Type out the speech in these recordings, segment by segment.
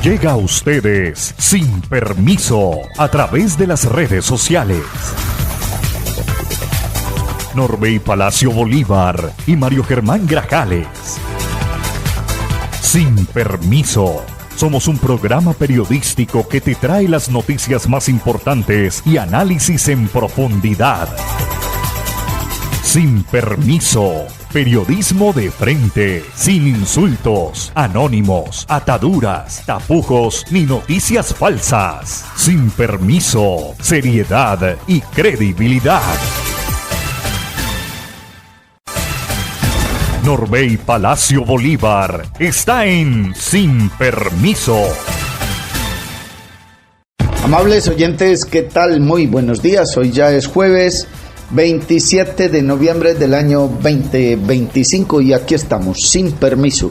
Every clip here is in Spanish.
Llega a ustedes sin permiso a través de las redes sociales. Norbey Palacio Bolívar y Mario Germán Grajales. Sin permiso. Somos un programa periodístico que te trae las noticias más importantes y análisis en profundidad. Sin permiso. Periodismo de frente, sin insultos, anónimos, ataduras, tapujos ni noticias falsas. Sin permiso, seriedad y credibilidad. Norbey Palacio Bolívar está en Sin Permiso. Amables oyentes, ¿qué tal? Muy buenos días. Hoy ya es jueves 27 de noviembre del año 2025 y aquí estamos, sin permiso,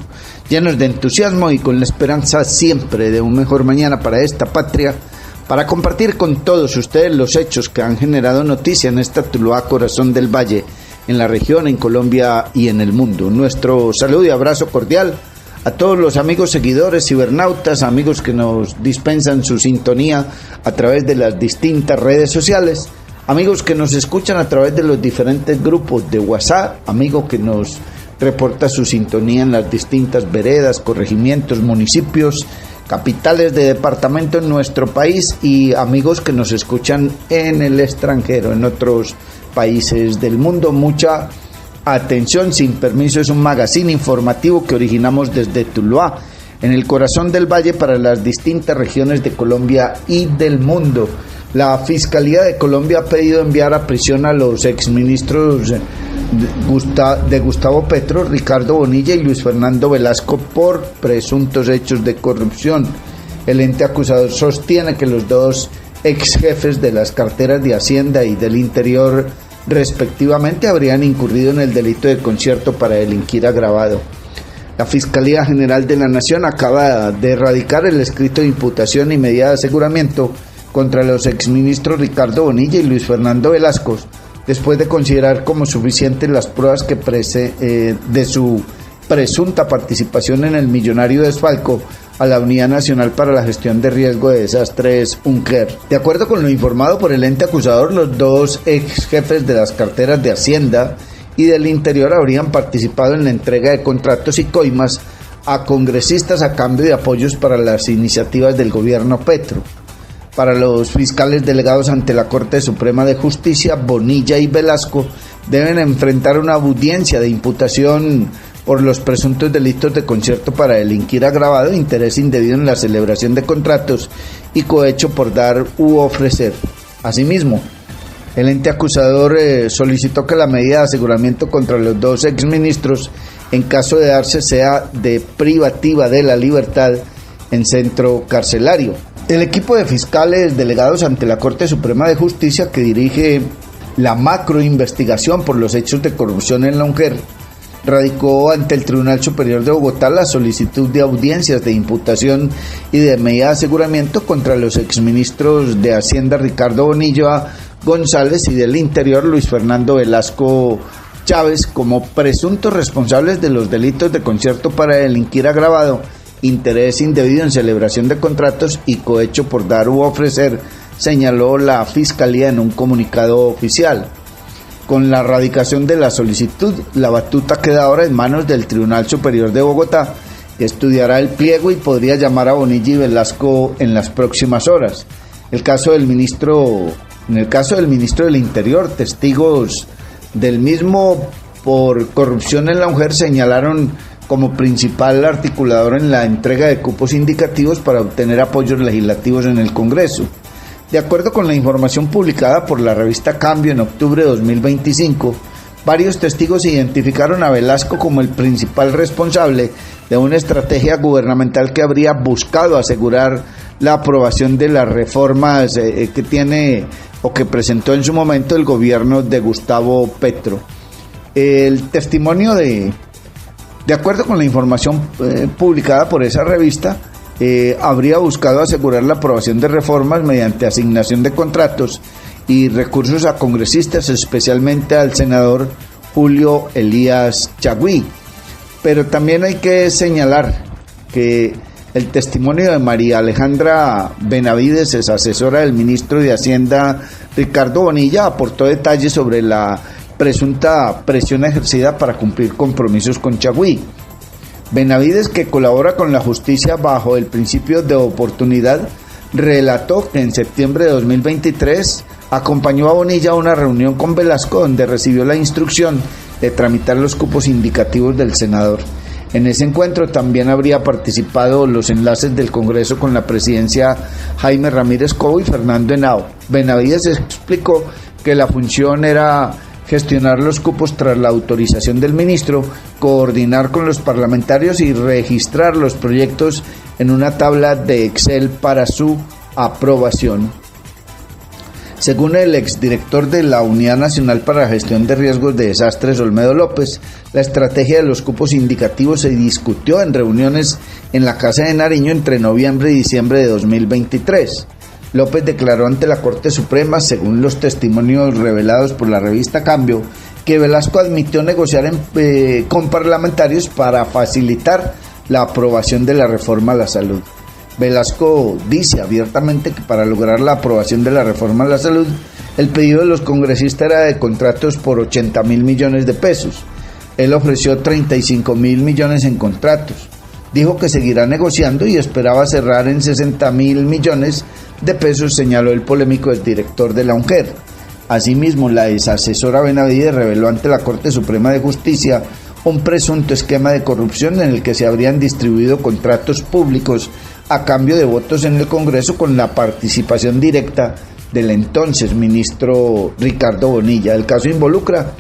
llenos de entusiasmo y con la esperanza siempre de un mejor mañana para esta patria, para compartir con todos ustedes los hechos que han generado noticia en esta Tuluá, corazón del valle, en la región, en Colombia y en el mundo. Nuestro saludo y abrazo cordial a todos los amigos seguidores, cibernautas, amigos que nos dispensan su sintonía a través de las distintas redes sociales, amigos que nos escuchan a través de los diferentes grupos de WhatsApp, amigos que nos reporta su sintonía en las distintas veredas, corregimientos, municipios, capitales de departamento en nuestro país y amigos que nos escuchan en el extranjero, en otros países del mundo. Mucha atención. Sin permiso es un magazine informativo que originamos desde Tuluá, en el corazón del valle, para las distintas regiones de Colombia y del mundo. La Fiscalía de Colombia ha pedido enviar a prisión a los exministros de Gustavo Petro, Ricardo Bonilla y Luis Fernando Velasco por presuntos hechos de corrupción. El ente acusador sostiene que los dos ex jefes de las carteras de Hacienda y del Interior, respectivamente, habrían incurrido en el delito de concierto para delinquir agravado. La Fiscalía General de la Nación acaba de erradicar el escrito de imputación y medida de aseguramiento contra los exministros Ricardo Bonilla y Luis Fernando Velasco, después de considerar como suficientes las pruebas que de su presunta participación en el millonario desfalco a la Unidad Nacional para la Gestión de Riesgo de Desastres, UNGER. De acuerdo con lo informado por el ente acusador, los dos ex jefes de las carteras de Hacienda y del Interior habrían participado en la entrega de contratos y coimas a congresistas a cambio de apoyos para las iniciativas del gobierno Petro. Para los fiscales delegados ante la Corte Suprema de Justicia, Bonilla y Velasco deben enfrentar una audiencia de imputación por los presuntos delitos de concierto para delinquir agravado, interés indebido en la celebración de contratos y cohecho por dar u ofrecer. Asimismo, el ente acusador solicitó que la medida de aseguramiento contra los dos exministros, en caso de darse, sea de privativa de la libertad en centro carcelario. El equipo de fiscales delegados ante la Corte Suprema de Justicia, que dirige la macroinvestigación por los hechos de corrupción en la UNGER, radicó ante el Tribunal Superior de Bogotá la solicitud de audiencias de imputación y de medida de aseguramiento contra los exministros de Hacienda Ricardo Bonilla González y del Interior Luis Fernando Velasco Chávez como presuntos responsables de los delitos de concierto para delinquir agravado, interés indebido en celebración de contratos y cohecho por dar u ofrecer, señaló la Fiscalía en un comunicado oficial. Con la radicación de la solicitud, la batuta queda ahora en manos del Tribunal Superior de Bogotá, que estudiará el pliego y podría llamar a Bonilla y Velasco en las próximas horas. En el caso del ministro del Interior, testigos del mismo por corrupción en la UNGER señalaron como principal articulador en la entrega de cupos indicativos para obtener apoyos legislativos en el Congreso. De acuerdo con la información publicada por la revista Cambio en octubre de 2025, varios testigos identificaron a Velasco como el principal responsable de una estrategia gubernamental que habría buscado asegurar la aprobación de las reformas que tiene o que presentó en su momento el gobierno de Gustavo Petro. El testimonio de acuerdo con la información publicada por esa revista, habría buscado asegurar la aprobación de reformas mediante asignación de contratos y recursos a congresistas, especialmente al senador Julio Elías Chagüí. Pero también hay que señalar que El testimonio de María Alejandra Benavides, ex asesora del ministro de Hacienda Ricardo Bonilla, aportó detalles sobre la presunta presión ejercida para cumplir compromisos con Chagüí. Benavides, que colabora con la justicia bajo el principio de oportunidad, relató que en septiembre de 2023 acompañó a Bonilla a una reunión con Velasco donde recibió la instrucción de tramitar los cupos indicativos del senador. En ese encuentro también habría participado los enlaces del Congreso con la presidencia Jaime Ramírez Cobo y Fernando Henao. Benavides explicó que la función era gestionar los cupos tras la autorización del ministro, coordinar con los parlamentarios y registrar los proyectos en una tabla de Excel para su aprobación. Según el exdirector de la Unidad Nacional para la Gestión de Riesgos de Desastres, Olmedo López, la estrategia de los cupos indicativos se discutió en reuniones en la Casa de Nariño entre noviembre y diciembre de 2023. López declaró ante la Corte Suprema, según los testimonios revelados por la revista Cambio, que Velasco admitió negociar con parlamentarios para facilitar la aprobación de la reforma a la salud. Velasco dice abiertamente que para lograr la aprobación de la reforma a la salud, el pedido de los congresistas era de contratos por 80.000 millones de pesos. Él ofreció 35.000 millones en contratos. Dijo que seguirá negociando y esperaba cerrar en 60.000 millones de pesos, señaló el polémico exdirector de la UNGER. Asimismo, la exasesora Benavides reveló ante la Corte Suprema de Justicia un presunto esquema de corrupción en el que se habrían distribuido contratos públicos a cambio de votos en el Congreso con la participación directa del entonces ministro Ricardo Bonilla. El caso involucra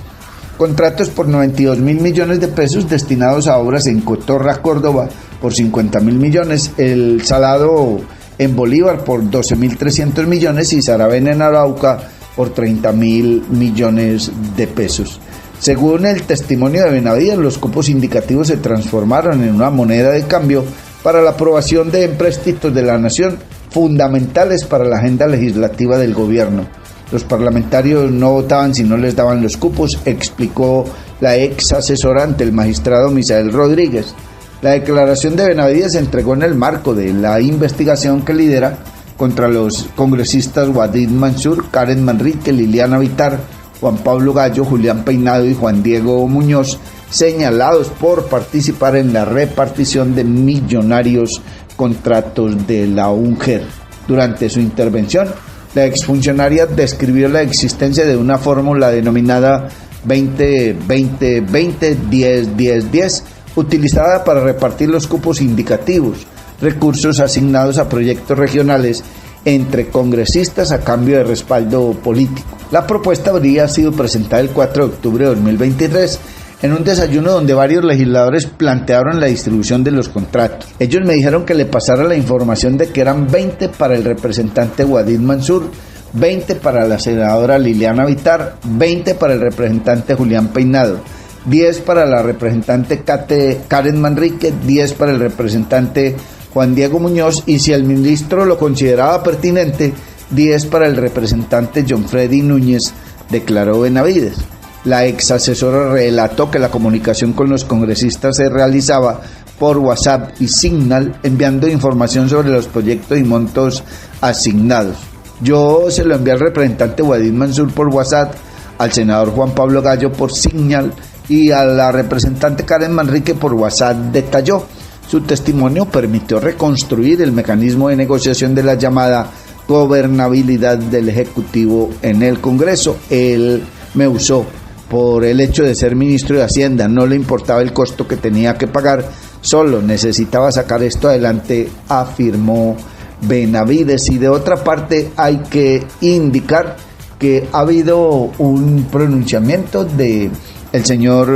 contratos por 92.000 millones de pesos destinados a obras en Cotorra, Córdoba, por 50.000 millones, el Salado en Bolívar por 12.300 millones y Saravena en Arauca por 30.000 millones de pesos. Según el testimonio de Benavides, los cupos indicativos se transformaron en una moneda de cambio para la aprobación de empréstitos de la nación fundamentales para la agenda legislativa del gobierno. Los parlamentarios no votaban si no les daban los cupos, explicó la ex asesora ante el magistrado Misael Rodríguez. La declaración de Benavides se entregó en el marco de la investigación que lidera contra los congresistas Wadid Mansur, Karen Manrique, Liliana Vitar, Juan Pablo Gallo, Julián Peinado y Juan Diego Muñoz, señalados por participar en la repartición de millonarios contratos de la UNGER. Durante su intervención, la exfuncionaria describió la existencia de una fórmula denominada 20-20-20-10-10-10, utilizada para repartir los cupos indicativos, recursos asignados a proyectos regionales entre congresistas a cambio de respaldo político. La propuesta habría sido presentada el 4 de octubre de 2023 en un desayuno donde varios legisladores plantearon la distribución de los contratos. Ellos me dijeron que le pasara la información de que eran 20 para el representante Wadid Mansur, 20 para la senadora Liliana Vitar, 20 para el representante Julián Peinado, 10 para la representante Karen Manrique, 10 para el representante Juan Diego Muñoz y, si el ministro lo consideraba pertinente, 10 para el representante John Freddy Núñez, declaró Benavides. La ex asesora relató que la comunicación con los congresistas se realizaba por WhatsApp y Signal, enviando información sobre los proyectos y montos asignados. Yo se lo envié al representante Wadid Mansur por WhatsApp, al senador Juan Pablo Gallo por Signal y a la representante Karen Manrique por WhatsApp, detalló. Su testimonio permitió reconstruir el mecanismo de negociación de la llamada gobernabilidad del Ejecutivo en el Congreso. Él me usó por el hecho de ser ministro de Hacienda, no le importaba el costo que tenía que pagar, solo necesitaba sacar esto adelante, afirmó Benavides. Y de otra parte hay que indicar que ha habido un pronunciamiento de el señor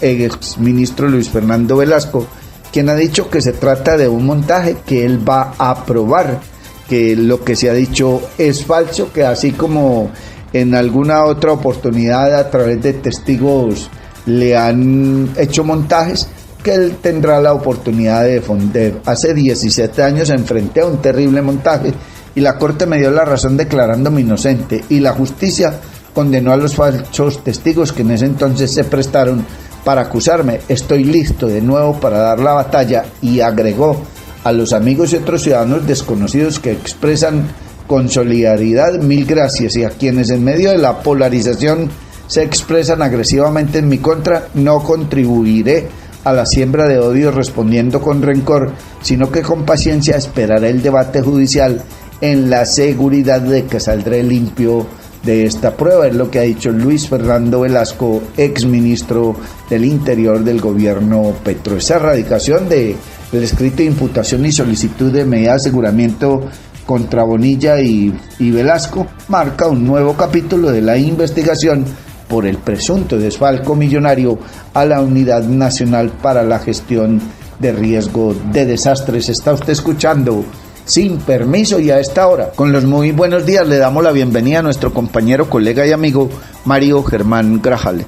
ex ministro Luis Fernando Velasco, quien ha dicho que se trata de un montaje que él va a probar, que lo que se ha dicho es falso, que así como en alguna otra oportunidad a través de testigos le han hecho montajes, que él tendrá la oportunidad de defender. Hace 17 años enfrenté a un terrible montaje y la Corte me dio la razón declarándome inocente y la justicia condenó a los falsos testigos que en ese entonces se prestaron para acusarme. Estoy listo de nuevo para dar la batalla, y agregó A los amigos y otros ciudadanos desconocidos que expresan con solidaridad, mil gracias, y a quienes en medio de la polarización se expresan agresivamente en mi contra, no contribuiré a la siembra de odio respondiendo con rencor, sino que con paciencia esperaré el debate judicial en la seguridad de que saldré limpio de esta prueba. Es lo que ha dicho Luis Fernando Velasco, exministro del Interior del gobierno Petro. Esa erradicación del escrito de imputación y solicitud de medida de aseguramiento contra Bonilla y Velasco marca un nuevo capítulo de la investigación por el presunto desfalco millonario a la Unidad Nacional para la Gestión de Riesgo de Desastres. Está usted escuchando Sin Permiso, y a esta hora, con los muy buenos días, le damos la bienvenida a nuestro compañero, colega y amigo Mario Germán Grajales.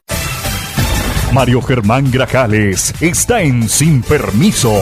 Mario Germán Grajales está en Sin Permiso.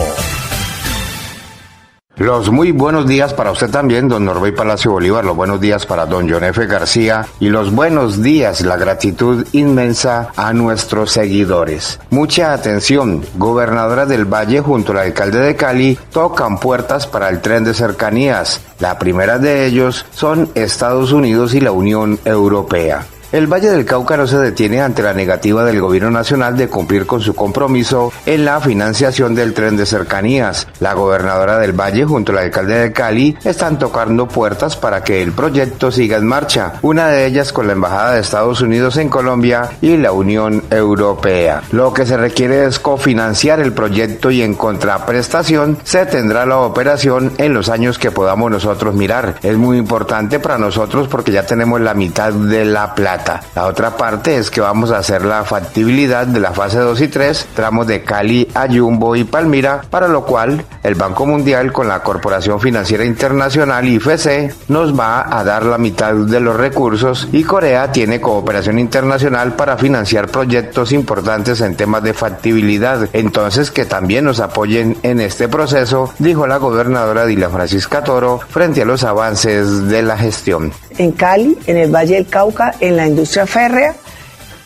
Los muy buenos días para usted también, don Norbey Palacio Bolívar, los buenos días para don John F. García y los buenos días, la gratitud inmensa a nuestros seguidores. Mucha atención, gobernadora del Valle junto al alcalde de Cali tocan puertas para el tren de cercanías. La primera de ellos son Estados Unidos y la Unión Europea. El Valle del Cauca no se detiene ante la negativa del gobierno nacional de cumplir con su compromiso en la financiación del tren de cercanías. La gobernadora del Valle junto al alcalde de Cali están tocando puertas para que el proyecto siga en marcha, una de ellas con la Embajada de Estados Unidos en Colombia y la Unión Europea. Lo que se requiere es cofinanciar el proyecto y en contraprestación se tendrá la operación en los años que podamos nosotros mirar. Es muy importante para nosotros porque ya tenemos la mitad de la plata. La otra parte es que vamos a hacer la factibilidad de la fase 2 y 3, tramos de Cali a Yumbo y Palmira, para lo cual el Banco Mundial con la Corporación Financiera Internacional IFC nos va a dar la mitad de los recursos y Corea tiene cooperación internacional para financiar proyectos importantes en temas de factibilidad. Entonces que también nos apoyen en este proceso, dijo la gobernadora Dilia Francisca Toro frente a los avances de la gestión. En Cali, en el Valle del Cauca, en la industria férrea,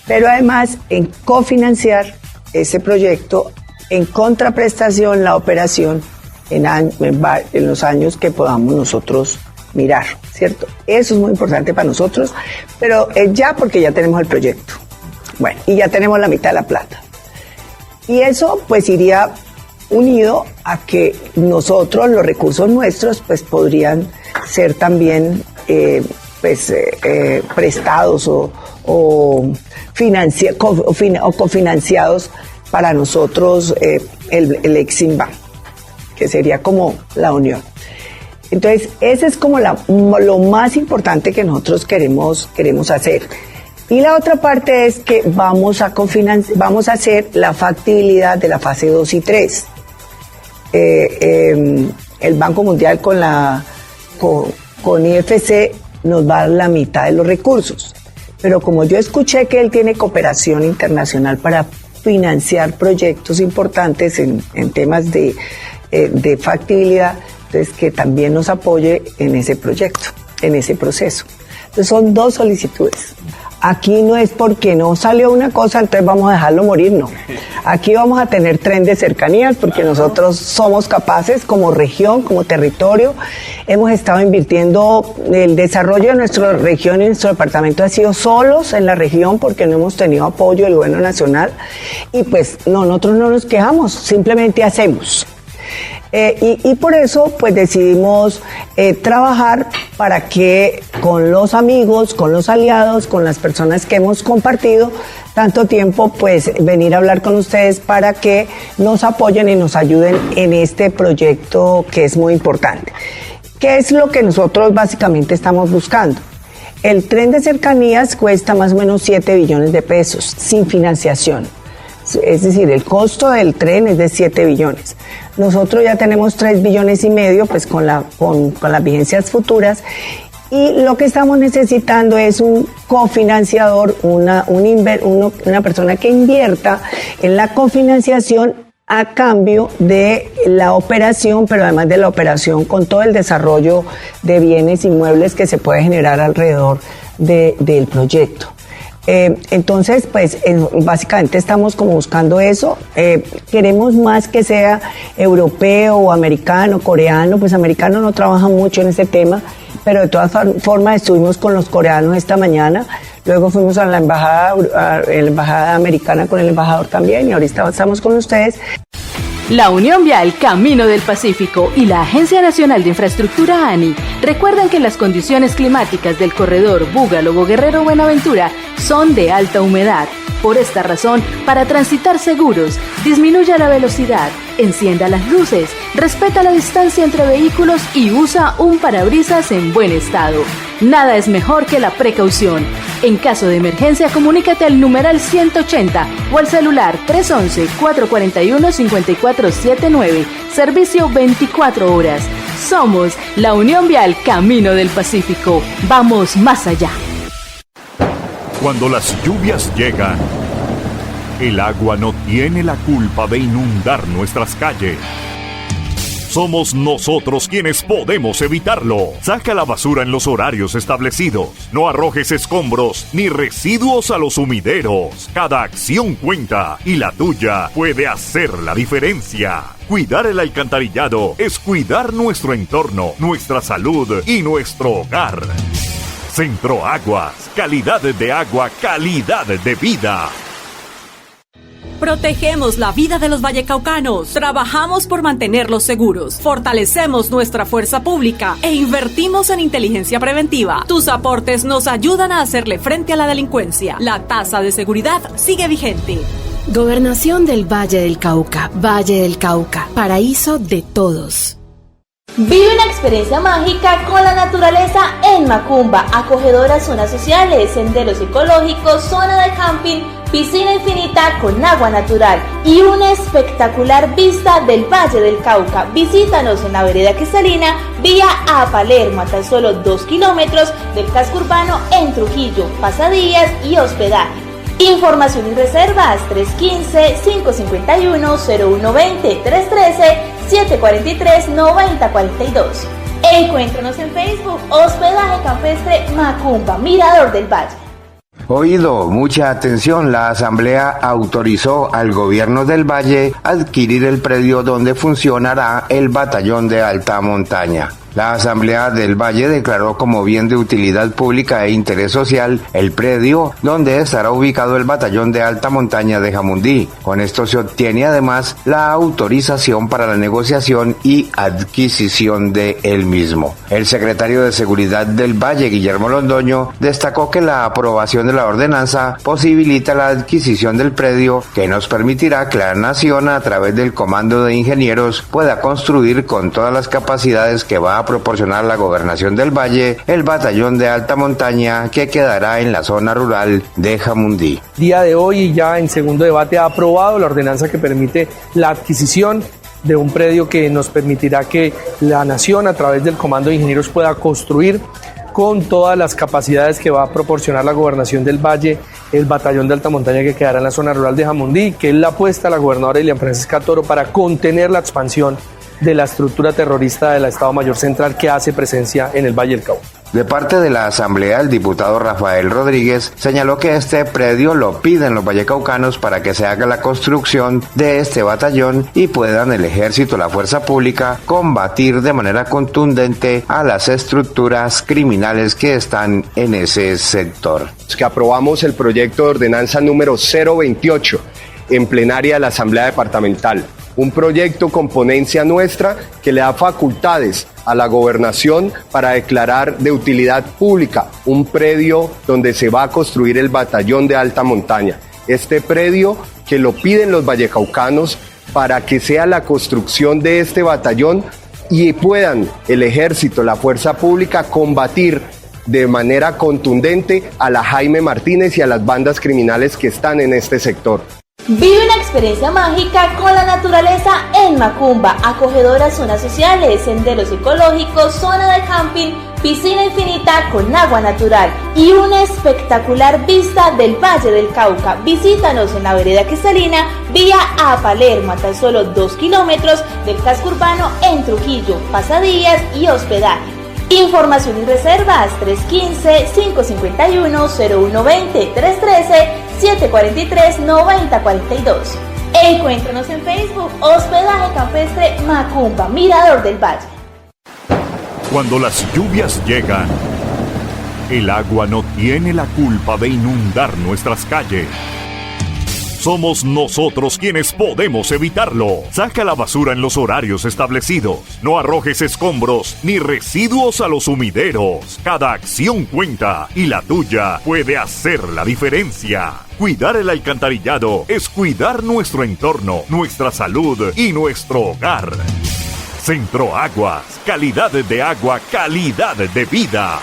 pero además en cofinanciar ese proyecto en contraprestación la operación en los años que podamos nosotros mirar, ¿cierto? Eso es muy importante para nosotros, pero ya porque ya tenemos el proyecto, bueno, y ya tenemos la mitad de la plata. Y eso pues iría unido a que nosotros, los recursos nuestros, pues podrían ser también prestados o cofinanciados para nosotros el Eximbank, que sería como la unión. Entonces, ese es como lo más importante que nosotros queremos hacer. Y la otra parte es que vamos a hacer la factibilidad de la fase 2 y 3. El Banco Mundial con IFC nos va a dar la mitad de los recursos. Pero como yo escuché que él tiene cooperación internacional para financiar proyectos importantes en temas de factibilidad, entonces que también nos apoye en ese proyecto, en ese proceso. Entonces son dos solicitudes. Aquí no es porque no salió una cosa, entonces vamos a dejarlo morir, no. Aquí vamos a tener tren de cercanías porque nosotros somos capaces como región, como territorio. Hemos estado invirtiendo, el desarrollo de nuestra región y nuestro departamento ha sido solos en la región porque no hemos tenido apoyo del gobierno nacional. Y pues nosotros no nos quejamos, simplemente hacemos. Y por eso pues decidimos trabajar para que con los amigos, con los aliados, con las personas que hemos compartido tanto tiempo, pues venir a hablar con ustedes para que nos apoyen y nos ayuden en este proyecto que es muy importante. ¿Qué es lo que nosotros básicamente estamos buscando? El tren de cercanías cuesta más o menos 7 billones de pesos sin financiación. Es decir, el costo del tren es de 7 billones. Nosotros ya tenemos 3 billones y medio, pues con las vigencias futuras. Y lo que estamos necesitando es un cofinanciador, una persona que invierta en la cofinanciación a cambio de la operación, pero además de la operación con todo el desarrollo de bienes inmuebles que se puede generar alrededor del proyecto. Entonces, pues básicamente estamos como buscando eso. Queremos más que sea europeo o americano, coreano. Pues americano no trabaja mucho en ese tema, pero de todas formas estuvimos con los coreanos esta mañana. Luego fuimos a la embajada americana con el embajador también, y ahorita estamos con ustedes. La Unión Vial Camino del Pacífico y la Agencia Nacional de Infraestructura ANI recuerdan que las condiciones climáticas del corredor Buga-Lobo-Guerrero-Buenaventura son de alta humedad. Por esta razón, para transitar seguros, disminuya la velocidad, encienda las luces, respeta la distancia entre vehículos y usa un parabrisas en buen estado. Nada es mejor que la precaución. En caso de emergencia, comunícate al numeral 180 o al celular 311-441-5479. Servicio 24 horas. Somos la Unión Vial Camino del Pacífico. Vamos más allá. Cuando las lluvias llegan, el agua no tiene la culpa de inundar nuestras calles. Somos nosotros quienes podemos evitarlo. Saca la basura en los horarios establecidos. No arrojes escombros ni residuos a los sumideros. Cada acción cuenta y la tuya puede hacer la diferencia. Cuidar el alcantarillado es cuidar nuestro entorno, nuestra salud y nuestro hogar. Centro Aguas, calidad de agua, calidad de vida. Protegemos la vida de los vallecaucanos, trabajamos por mantenerlos seguros, fortalecemos nuestra fuerza pública e invertimos en inteligencia preventiva. Tus aportes nos ayudan a hacerle frente a la delincuencia. La tasa de seguridad sigue vigente. Gobernación del Valle del Cauca, paraíso de todos. Vive una experiencia mágica con la naturaleza en Macumba, acogedoras zonas sociales, senderos ecológicos, zona de camping, piscina infinita con agua natural y una espectacular vista del Valle del Cauca. Visítanos en la vereda Cristalina, vía a Palermo, a tan solo 2 kilómetros del casco urbano en Trujillo, pasadías y hospedaje. Información y reservas 315-551-0120, 313-743-9042. Encuéntranos en Facebook, Hospedaje Campestre Macumba, Mirador del Valle. Oído, mucha atención, la Asamblea autorizó al gobierno del Valle adquirir el predio donde funcionará el batallón de alta montaña. La Asamblea del Valle declaró como bien de utilidad pública e interés social el predio donde estará ubicado el batallón de alta montaña de Jamundí. Con esto se obtiene además la autorización para la negociación y adquisición de el mismo. El secretario de Seguridad del Valle, Guillermo Londoño, destacó que la aprobación de la ordenanza posibilita la adquisición del predio, que nos permitirá que la nación, a través del Comando de Ingenieros, pueda construir con todas las capacidades que va a proporcionar la Gobernación del Valle el batallón de alta montaña que quedará en la zona rural de Jamundí. Día de hoy, ya en segundo debate, ha aprobado la ordenanza que permite la adquisición de un predio que nos permitirá que la nación, a través del Comando de Ingenieros, pueda construir con todas las capacidades que va a proporcionar la Gobernación del Valle el batallón de alta montaña que quedará en la zona rural de Jamundí, que es la apuesta de la gobernadora Ilian Francisca Toro para contener la expansión de la estructura terrorista del Estado Mayor Central que hace presencia en el Valle del Cauca. De parte de la Asamblea, el diputado Rafael Rodríguez señaló que este predio lo piden los vallecaucanos para que se haga la construcción de este batallón y puedan el Ejército, la Fuerza Pública, combatir de manera contundente a las estructuras criminales que están en ese sector. Que aprobamos el proyecto de ordenanza número 028 en plenaria de la Asamblea Departamental. Un proyecto con ponencia nuestra que le da facultades a la gobernación para declarar de utilidad pública un predio donde se va a construir el batallón de alta montaña. Este predio que lo piden los vallecaucanos para que sea la construcción de este batallón y puedan el Ejército, la Fuerza Pública combatir de manera contundente a la Jaime Martínez y a las bandas criminales que están en este sector. Vive una experiencia mágica con la naturaleza en Macumba, acogedoras zonas sociales, senderos ecológicos, zona de camping, piscina infinita con agua natural y una espectacular vista del Valle del Cauca. Visítanos en la vereda Cristalina, vía a Palermo, a tan solo 2 kilómetros del casco urbano en Trujillo, pasadías y hospedaje. Información y reservas 315-551-0120, 313-743-9042. Encuéntranos en Facebook, Hospedaje Campestre Macumba, Mirador del Valle. Cuando las lluvias llegan, el agua no tiene la culpa de inundar nuestras calles. Somos nosotros quienes podemos evitarlo. Saca la basura en los horarios establecidos. No arrojes escombros ni residuos a los sumideros. Cada acción cuenta y la tuya puede hacer la diferencia. Cuidar el alcantarillado es cuidar nuestro entorno, nuestra salud y nuestro hogar. Centro Aguas, calidad de agua, calidad de vida.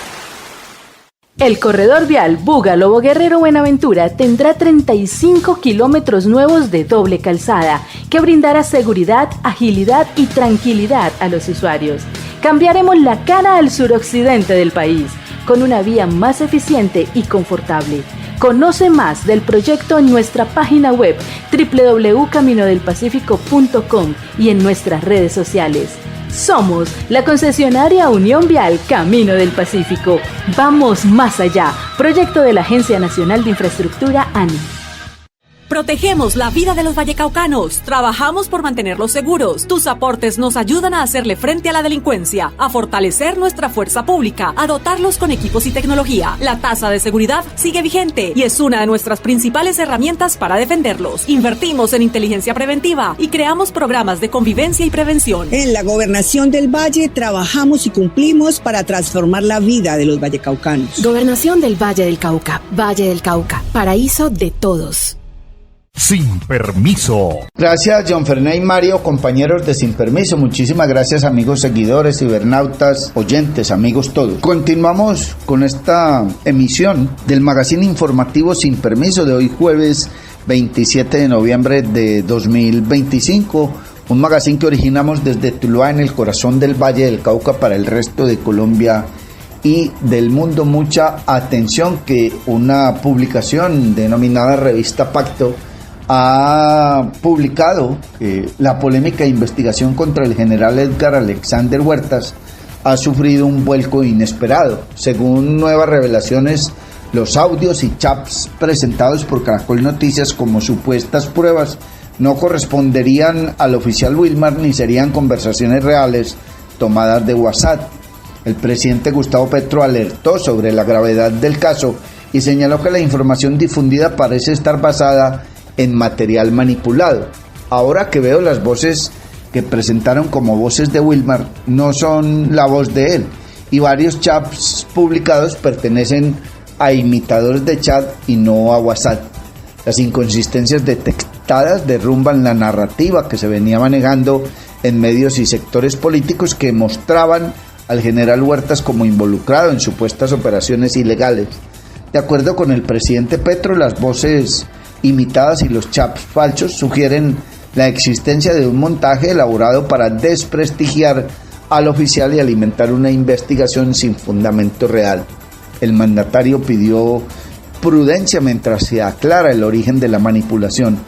El corredor vial Buga-Lobo Guerrero-Buenaventura tendrá 35 kilómetros nuevos de doble calzada que brindará seguridad, agilidad y tranquilidad a los usuarios. Cambiaremos la cara al suroccidente del país con una vía más eficiente y confortable. Conoce más del proyecto en nuestra página web www.caminodelpacifico.com y en nuestras redes sociales. Somos la concesionaria Unión Vial Camino del Pacífico. Vamos más allá. Proyecto de la Agencia Nacional de Infraestructura, ANI. Protegemos la vida de los vallecaucanos. Trabajamos por mantenerlos seguros. Tus aportes nos ayudan a hacerle frente a la delincuencia, a fortalecer nuestra fuerza pública, a dotarlos con equipos y tecnología. La tasa de seguridad sigue vigente y es una de nuestras principales herramientas para defenderlos. Invertimos en inteligencia preventiva y creamos programas de convivencia y prevención. En la Gobernación del Valle trabajamos y cumplimos para transformar la vida de los vallecaucanos. Gobernación del Valle del Cauca. Valle del Cauca. Paraíso de todos. Sin permiso. Gracias, John Fernández y Mario, compañeros de Sin Permiso. Muchísimas gracias, amigos seguidores, cibernautas, oyentes, amigos todos. Continuamos con esta emisión del magazine informativo Sin Permiso de hoy jueves 27 de noviembre de 2025. Un magazine que originamos desde Tuluá, en el corazón del Valle del Cauca, para el resto de Colombia y del mundo. Mucha atención, que una publicación denominada Revista Pacto ha publicado la polémica investigación contra el general Edgar Alexander Huertas ha sufrido un vuelco inesperado. Según nuevas revelaciones, los audios y chats presentados por Caracol Noticias como supuestas pruebas no corresponderían al oficial Wilmar ni serían conversaciones reales tomadas de WhatsApp. El presidente Gustavo Petro alertó sobre la gravedad del caso y señaló que la información difundida parece estar basada en material manipulado. Ahora que veo las voces que presentaron como voces de Wilmar, no son la voz de él, y varios chats publicados pertenecen a imitadores de chat y no a WhatsApp. Las inconsistencias detectadas derrumban la narrativa que se venía manejando en medios y sectores políticos que mostraban al general Huertas como involucrado en supuestas operaciones ilegales. De acuerdo con el presidente Petro, las voces imitadas y los chats falsos sugieren la existencia de un montaje elaborado para desprestigiar al oficial y alimentar una investigación sin fundamento real. El mandatario pidió prudencia mientras se aclara el origen de la manipulación.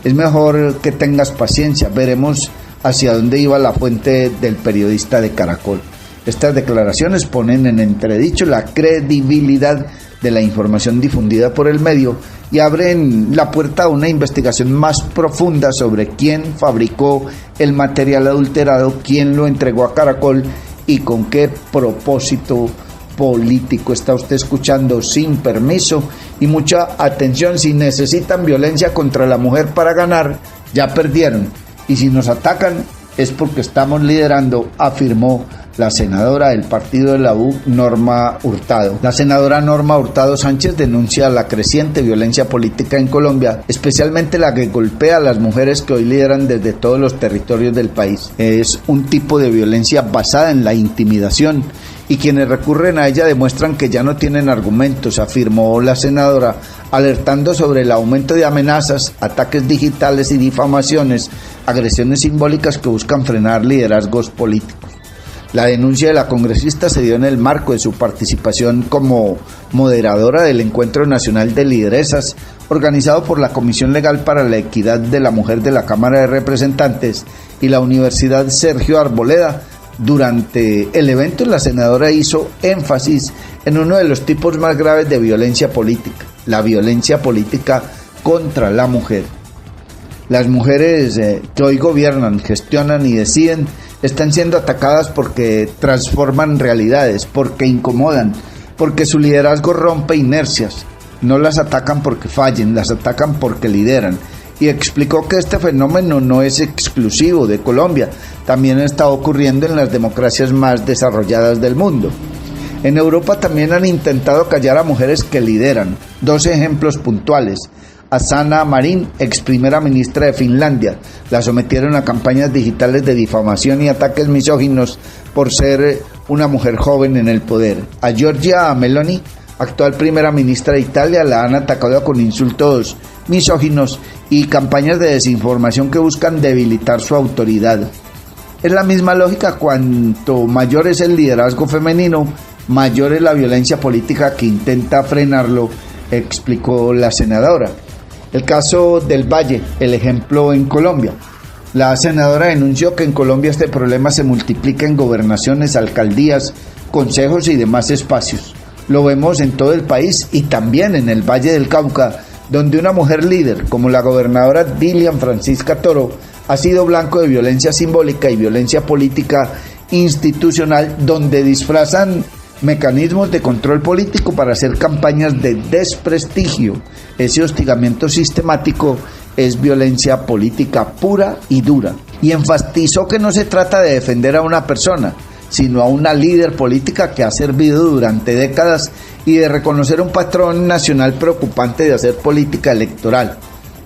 Es mejor que tengas paciencia, veremos hacia dónde iba la fuente del periodista de Caracol. Estas declaraciones ponen en entredicho la credibilidad de la información difundida por el medio y abren la puerta a una investigación más profunda sobre quién fabricó el material adulterado, quién lo entregó a Caracol y con qué propósito político. Está usted escuchando Sin Permiso, y mucha atención: si necesitan violencia contra la mujer para ganar, ya perdieron, y si nos atacan es porque estamos liderando, afirmó la senadora del partido de la U, Norma Hurtado. La senadora Norma Hurtado Sánchez denuncia la creciente violencia política en Colombia, especialmente la que golpea a las mujeres que hoy lideran desde todos los territorios del país. Es un tipo de violencia basada en la intimidación, y quienes recurren a ella demuestran que ya no tienen argumentos, afirmó la senadora, alertando sobre el aumento de amenazas, ataques digitales y difamaciones, agresiones simbólicas que buscan frenar liderazgos políticos. La denuncia de la congresista se dio en el marco de su participación como moderadora del Encuentro Nacional de Lideresas, organizado por la Comisión Legal para la Equidad de la Mujer de la Cámara de Representantes y la Universidad Sergio Arboleda, Durante el evento, la senadora hizo énfasis en uno de los tipos más graves de violencia política, la violencia política contra la mujer. Las mujeres que hoy gobiernan, gestionan y deciden están siendo atacadas porque transforman realidades, porque incomodan, porque su liderazgo rompe inercias. No las atacan porque fallen, las atacan porque lideran. Y explicó que este fenómeno no es exclusivo de Colombia, también está ocurriendo en las democracias más desarrolladas del mundo. En Europa también han intentado callar a mujeres que lideran. 2 ejemplos puntuales. A Sanna Marin, ex primera ministra de Finlandia, la sometieron a campañas digitales de difamación y ataques misóginos por ser una mujer joven en el poder. A Giorgia Meloni, actual primera ministra de Italia, la han atacado con insultos misóginos y campañas de desinformación que buscan debilitar su autoridad. Es la misma lógica: cuanto mayor es el liderazgo femenino, mayor es la violencia política que intenta frenarlo, explicó la senadora. El caso del Valle, el ejemplo en Colombia. La senadora denunció que en Colombia este problema se multiplica en gobernaciones, alcaldías, consejos y demás espacios. Lo vemos en todo el país y también en el Valle del Cauca, donde una mujer líder como la gobernadora Dilian Francisca Toro ha sido blanco de violencia simbólica y violencia política institucional, donde disfrazan mecanismos de control político para hacer campañas de desprestigio. Ese hostigamiento sistemático es violencia política pura y dura. Y enfatizó que no se trata de defender a una persona, sino a una líder política que ha servido durante décadas, y de reconocer un patrón nacional preocupante de hacer política electoral.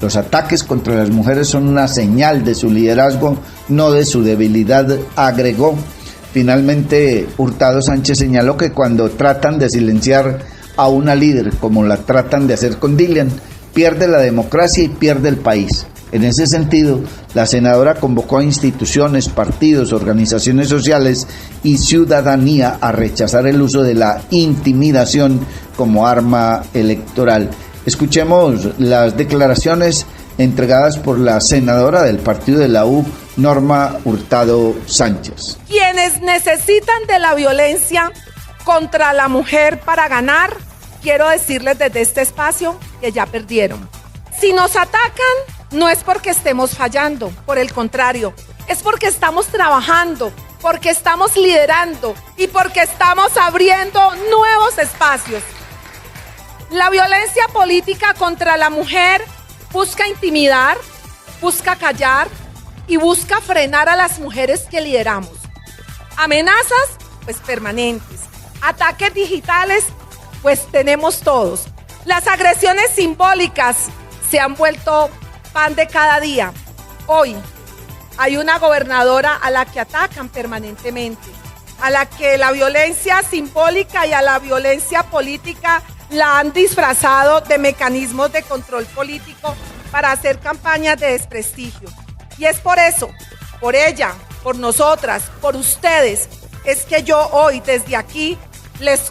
Los ataques contra las mujeres son una señal de su liderazgo, no de su debilidad, agregó. Finalmente, Hurtado Sánchez señaló que cuando tratan de silenciar a una líder, como la tratan de hacer con Dilian, pierde la democracia y pierde el país. En ese sentido, la senadora convocó a instituciones, partidos, organizaciones sociales y ciudadanía a rechazar el uso de la intimidación como arma electoral. Escuchemos las declaraciones entregadas por la senadora del partido de la U, Norma Hurtado Sánchez. Quienes necesitan de la violencia contra la mujer para ganar, quiero decirles desde este espacio que ya perdieron. Si nos atacan, no es porque estemos fallando, por el contrario, es porque estamos trabajando, porque estamos liderando y porque estamos abriendo nuevos espacios. La violencia política contra la mujer busca intimidar, busca callar y busca frenar a las mujeres que lideramos. Amenazas, pues permanentes. Ataques digitales, pues tenemos todos. Las agresiones simbólicas se han vuelto pan de cada día. Hoy hay una gobernadora a la que atacan permanentemente, a la que la violencia simbólica y a la violencia política la han disfrazado de mecanismos de control político para hacer campañas de desprestigio. Y es por eso, por ella, por nosotras, por ustedes, es que yo hoy desde aquí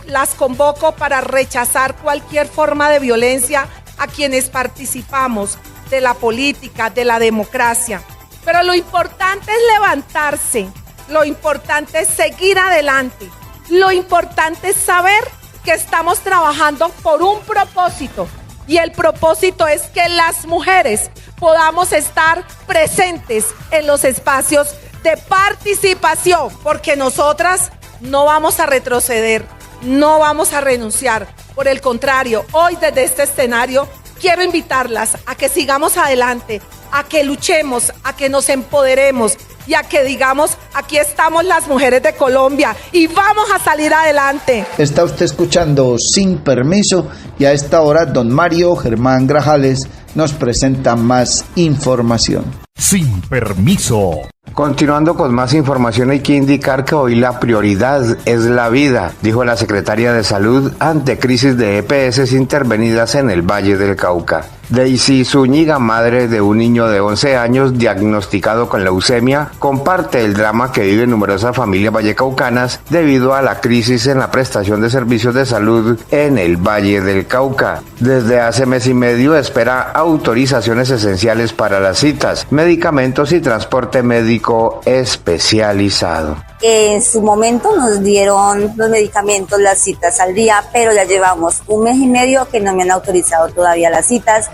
las convoco para rechazar cualquier forma de violencia a quienes participamos de la política, de la democracia. Pero lo importante es levantarse, lo importante es seguir adelante, lo importante es saber que estamos trabajando por un propósito, y el propósito es que las mujeres podamos estar presentes en los espacios de participación, porque nosotras no vamos a retroceder, no vamos a renunciar. Por el contrario, hoy desde este escenario quiero invitarlas a que sigamos adelante, a que luchemos, a que nos empoderemos y a que digamos, aquí estamos las mujeres de Colombia y vamos a salir adelante. Está usted escuchando Sin Permiso, y a esta hora don Mario Germán Grajales nos presenta más información. Sin Permiso. Continuando con más información, hay que indicar que hoy la prioridad es la vida, dijo la secretaria de Salud ante crisis de EPS intervenidas en el Valle del Cauca. Daisy Zúñiga, madre de un niño de 11 años diagnosticado con leucemia, comparte el drama que viven numerosas familias vallecaucanas debido a la crisis en la prestación de servicios de salud en el Valle del Cauca. Desde hace mes y medio espera autorizaciones esenciales para las citas, medicamentos y transporte médico médico especializado. En su momento nos dieron los medicamentos, las citas al día, pero ya llevamos 1 mes y medio que no me han autorizado todavía las citas.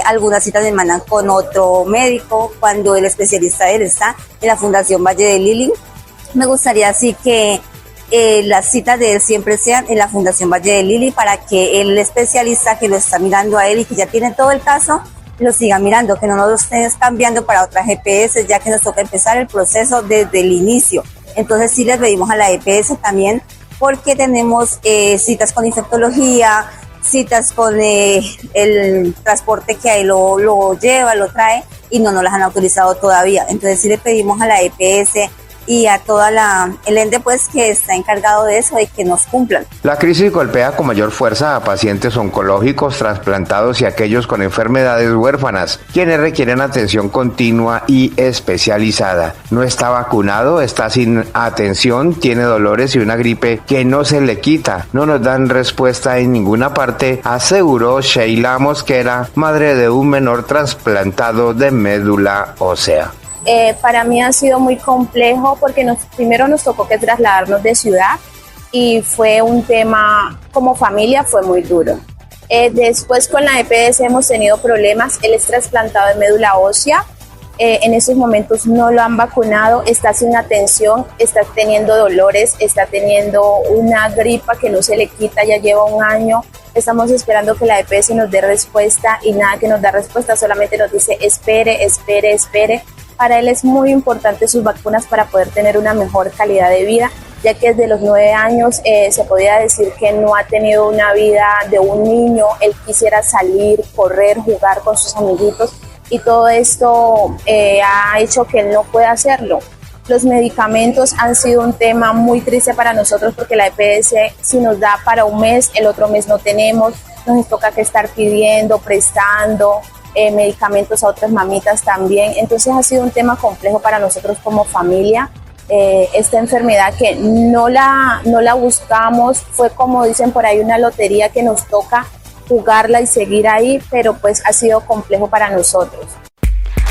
Algunas citas me mandan con otro médico cuando el especialista de él está en la Fundación Valle de Lili. Me gustaría así que las citas de él siempre sean en la Fundación Valle de Lili para que el especialista que lo está mirando a él y que ya tiene todo el caso lo siga mirando, que no nos lo estén cambiando para otras EPS, ya que nos toca empezar el proceso desde el inicio. Entonces sí les pedimos a la EPS también, porque tenemos citas con infectología, citas con el transporte que ahí lo lleva, lo trae, y no nos las han autorizado todavía. Entonces sí le pedimos a la EPS y a toda el ente pues que está encargado de eso y que nos cumplan. La crisis golpea con mayor fuerza a pacientes oncológicos, trasplantados y aquellos con enfermedades huérfanas, quienes requieren atención continua y especializada. No está vacunado, está sin atención, tiene dolores y una gripe que no se le quita. No nos dan respuesta en ninguna parte, aseguró Sheila Mosquera, madre de un menor trasplantado de médula ósea. Para mí ha sido muy complejo porque primero nos tocó que trasladarnos de ciudad y fue un tema, como familia fue muy duro. Después con la EPS hemos tenido problemas, él es trasplantado de médula ósea, en esos momentos no lo han vacunado, está sin atención, está teniendo dolores, está teniendo una gripa que no se le quita, ya lleva 1 año. Estamos esperando que la EPS nos dé respuesta y nada que nos da respuesta, solamente nos dice espere, espere, espere. Para él es muy importante sus vacunas para poder tener una mejor calidad de vida, ya que desde los 9 años se podía decir que no ha tenido una vida de un niño. Él quisiera salir, correr, jugar con sus amiguitos y todo esto ha hecho que él no pueda hacerlo. Los medicamentos han sido un tema muy triste para nosotros porque la EPS si nos da para 1 mes, el otro mes no tenemos, nos toca que estar pidiendo, prestando medicamentos a otras mamitas también. Entonces ha sido un tema complejo para nosotros como familia. Esta enfermedad que no la buscamos, fue como dicen por ahí una lotería que nos toca jugarla y seguir ahí, pero pues ha sido complejo para nosotros.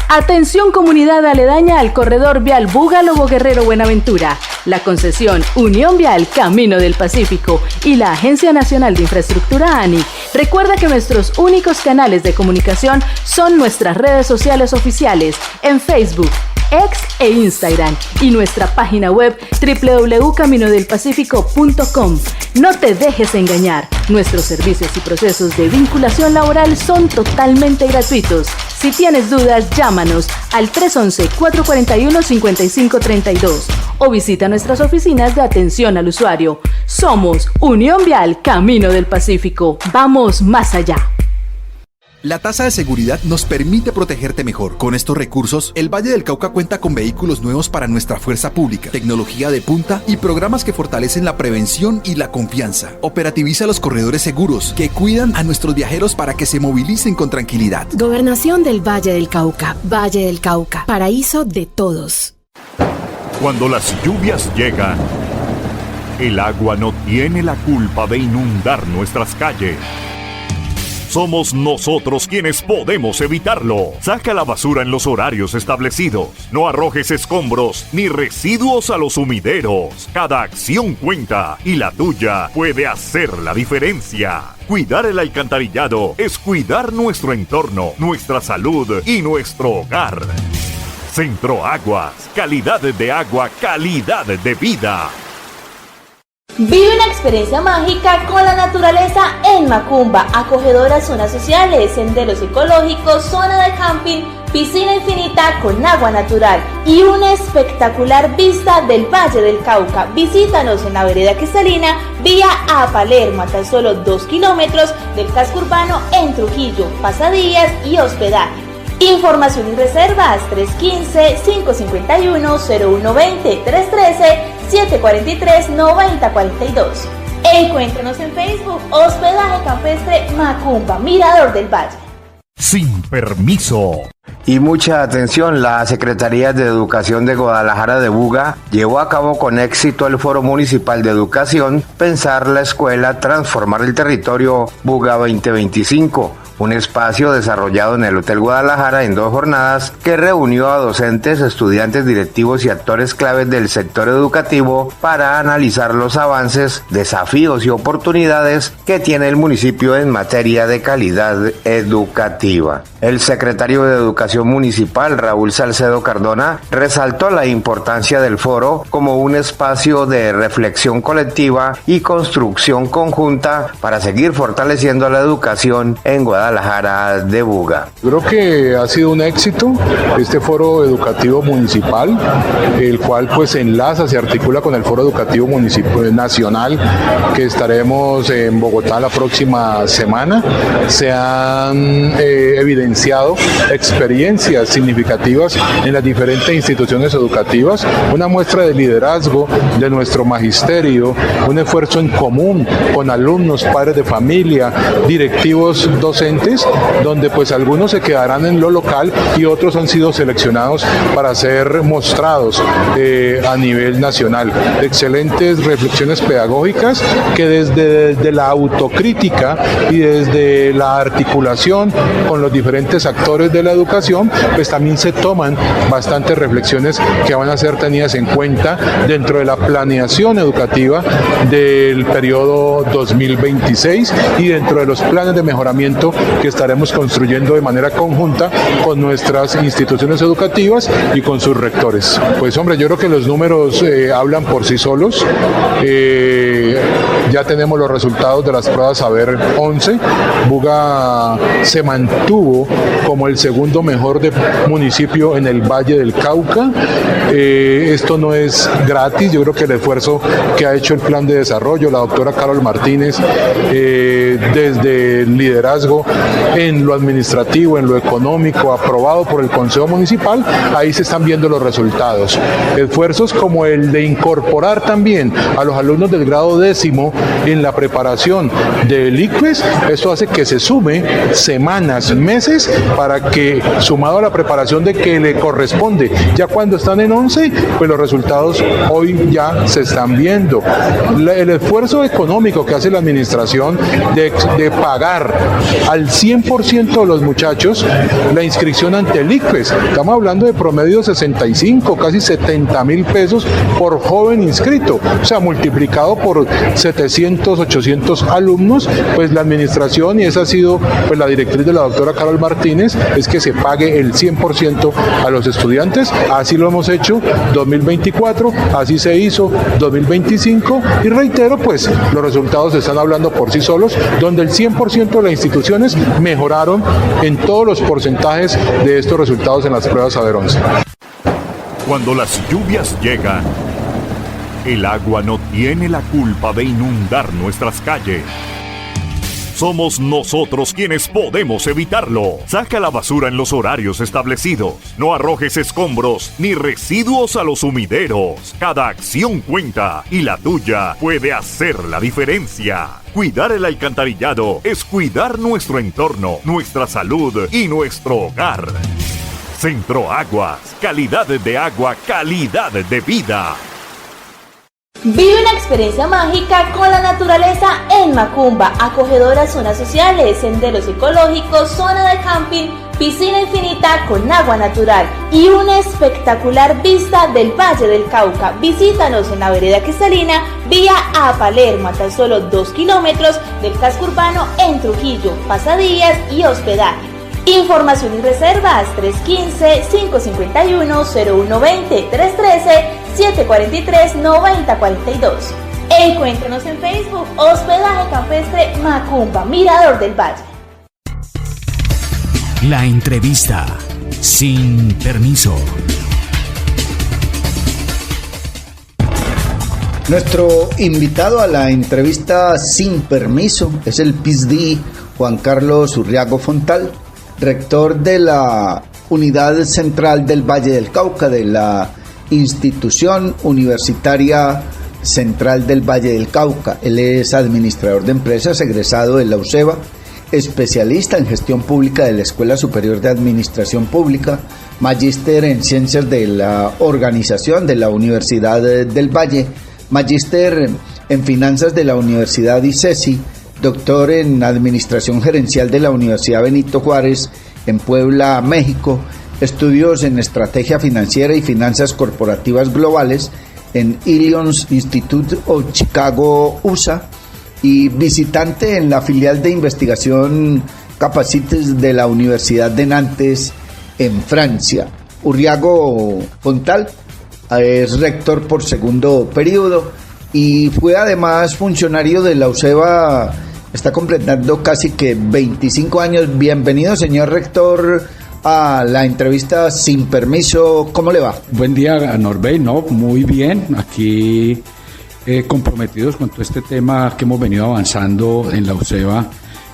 Atención comunidad aledaña al corredor vial Búgalo Guerrero Buenaventura. La concesión Unión Vial Camino del Pacífico y la Agencia Nacional de Infraestructura ANI. Recuerda que nuestros únicos canales de comunicación son nuestras redes sociales oficiales en Facebook, X e Instagram y nuestra página web www.caminodelpacifico.com. No te dejes engañar, nuestros servicios y procesos de vinculación laboral son totalmente gratuitos. Si tienes dudas, llámanos al 311-441-5532 o visita nuestras oficinas de atención al usuario. Somos Unión Vial Camino del Pacífico. Vamos más allá. La tasa de seguridad nos permite protegerte mejor. Con estos recursos, el Valle del Cauca cuenta con vehículos nuevos para nuestra fuerza pública, tecnología de punta y programas que fortalecen la prevención y la confianza. Operativiza los corredores seguros que cuidan a nuestros viajeros para que se movilicen con tranquilidad. Gobernación del Valle del Cauca. Valle del Cauca. Paraíso de todos. Cuando las lluvias llegan, el agua no tiene la culpa de inundar nuestras calles. Somos nosotros quienes podemos evitarlo. Saca la basura en los horarios establecidos. No arrojes escombros ni residuos a los sumideros. Cada acción cuenta y la tuya puede hacer la diferencia. Cuidar el alcantarillado es cuidar nuestro entorno, nuestra salud y nuestro hogar. Centro Aguas. Calidad de agua, calidad de vida. Vive una experiencia mágica con la naturaleza en Macumba, acogedoras zonas sociales, senderos ecológicos, zona de camping, piscina infinita con agua natural y una espectacular vista del Valle del Cauca. Visítanos en la vereda Cristalina, vía a Palermo, a tan solo 2 kilómetros del casco urbano en Trujillo, pasadías y hospedaje. Información y reservas 315-551-0120, 313-743-9042. Encuéntranos en Facebook, Hospedaje Campestre Macumba, Mirador del Valle. Sin permiso. Y mucha atención, la Secretaría de Educación de Guadalajara de Buga llevó a cabo con éxito el Foro Municipal de Educación Pensar la Escuela, Transformar el Territorio Buga 2025, un espacio desarrollado en el Hotel Guadalajara en 2 jornadas que reunió a docentes, estudiantes, directivos y actores claves del sector educativo para analizar los avances, desafíos y oportunidades que tiene el municipio en materia de calidad educativa. El secretario de Educación Municipal, Raúl Salcedo Cardona, resaltó la importancia del foro como un espacio de reflexión colectiva y construcción conjunta para seguir fortaleciendo la educación en Guadalajara de Buga. Creo que ha sido un éxito este foro educativo municipal, el cual pues enlaza, se articula con el foro educativo nacional que estaremos en Bogotá la próxima semana. Se han evidenciado experiencias significativas en las diferentes instituciones educativas, una muestra de liderazgo de nuestro magisterio, un esfuerzo en común con alumnos, padres de familia, directivos docentes, donde pues algunos se quedarán en lo local y otros han sido seleccionados para ser mostrados a nivel nacional. Excelentes reflexiones pedagógicas que desde la autocrítica y desde la articulación con los diferentes actores de la educación, pues también se toman bastantes reflexiones que van a ser tenidas en cuenta dentro de la planeación educativa del periodo 2026 y dentro de los planes de mejoramiento que estaremos construyendo de manera conjunta con nuestras instituciones educativas y con sus rectores. Pues hombre, yo creo que los números hablan por sí solos. Ya tenemos los resultados de las pruebas Saber 11. Buga se mantuvo como el segundo mejor municipio en el Valle del Cauca. Esto no es gratis, yo creo que el esfuerzo que ha hecho el plan de desarrollo, la doctora Carol Martínez, desde el liderazgo en lo administrativo, en lo económico, aprobado por el Consejo Municipal, ahí se están viendo los resultados. Esfuerzos como el de incorporar también a los alumnos del grado 10º en la preparación del ICFES, eso hace que se sume semanas, meses, para que, sumado a la preparación de que le corresponde, ya cuando están en 11, pues los resultados hoy ya se están viendo. El esfuerzo económico que hace la administración de pagar al 100% de los muchachos la inscripción ante el ICFES, estamos hablando de promedio 65, casi 70,000 pesos por joven inscrito, o sea, multiplicado por 700, 800 alumnos, pues la administración, y esa ha sido pues la directriz de la doctora Carol Martínez, es que se pague el 100% a los estudiantes. Así lo hemos hecho 2024, así se hizo 2025, y reitero, pues los resultados están hablando por sí solos, donde el 100% de las instituciones mejoraron en todos los porcentajes de estos resultados en las pruebas Saber 11. Cuando las lluvias llegan, el agua no tiene la culpa de inundar nuestras calles. Somos nosotros quienes podemos evitarlo. Saca la basura en los horarios establecidos. No arrojes escombros ni residuos a los sumideros. Cada acción cuenta y la tuya puede hacer la diferencia. Cuidar el alcantarillado es cuidar nuestro entorno, nuestra salud y nuestro hogar. Centro Aguas, calidad de agua, calidad de vida. Vive una experiencia mágica con la naturaleza en Macumba, acogedoras zonas sociales, senderos ecológicos, zona de camping, piscina infinita con agua natural y una espectacular vista del Valle del Cauca. Visítanos en la vereda cristalina vía a Palermo, a tan solo 2 kilómetros del casco urbano en Trujillo, pasadías y hospedaje. Información y reservas 315-551-0120, 313-743-9042. Encuéntranos en Facebook, Hospedaje Campestre Macumba, Mirador del Valle. La entrevista sin permiso. Nuestro invitado a la entrevista sin permiso es el PhD Juan Carlos Urriago Fontal, rector de la Unidad Central del Valle del Cauca, de la Institución Universitaria Central del Valle del Cauca. Él es administrador de empresas, egresado de la UCEBA, especialista en gestión pública de la Escuela Superior de Administración Pública, magíster en ciencias de la organización de la Universidad del Valle, magíster en finanzas de la Universidad ICESI, doctor en Administración Gerencial de la Universidad Benito Juárez en Puebla, México, estudios en Estrategia Financiera y Finanzas Corporativas Globales en Illinois Institute of Chicago, USA, y visitante en la filial de investigación Capacites de la Universidad de Nantes en Francia. Urriago Fontal es rector por segundo periodo y fue además funcionario de la UCEBA, está completando casi que 25 años. Bienvenido, señor rector, a la entrevista Sin Permiso. ¿Cómo le va? Buen día, Norbey. No, muy bien. Aquí comprometidos con todo este tema que hemos venido avanzando en la UCEBA,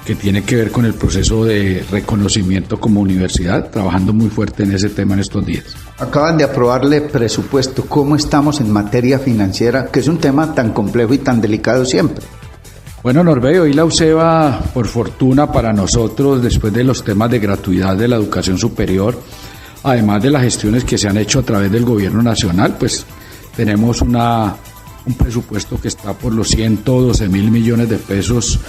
que tiene que ver con el proceso de reconocimiento como universidad, trabajando muy fuerte en ese tema en estos días. Acaban de aprobarle presupuesto. ¿Cómo estamos en materia financiera, que es un tema tan complejo y tan delicado siempre? Bueno, Norbey, hoy la UCEBA, por fortuna para nosotros, después de los temas de gratuidad de la educación superior, además de las gestiones que se han hecho a través del gobierno nacional, pues tenemos un presupuesto que está por los 112.000 millones de pesos,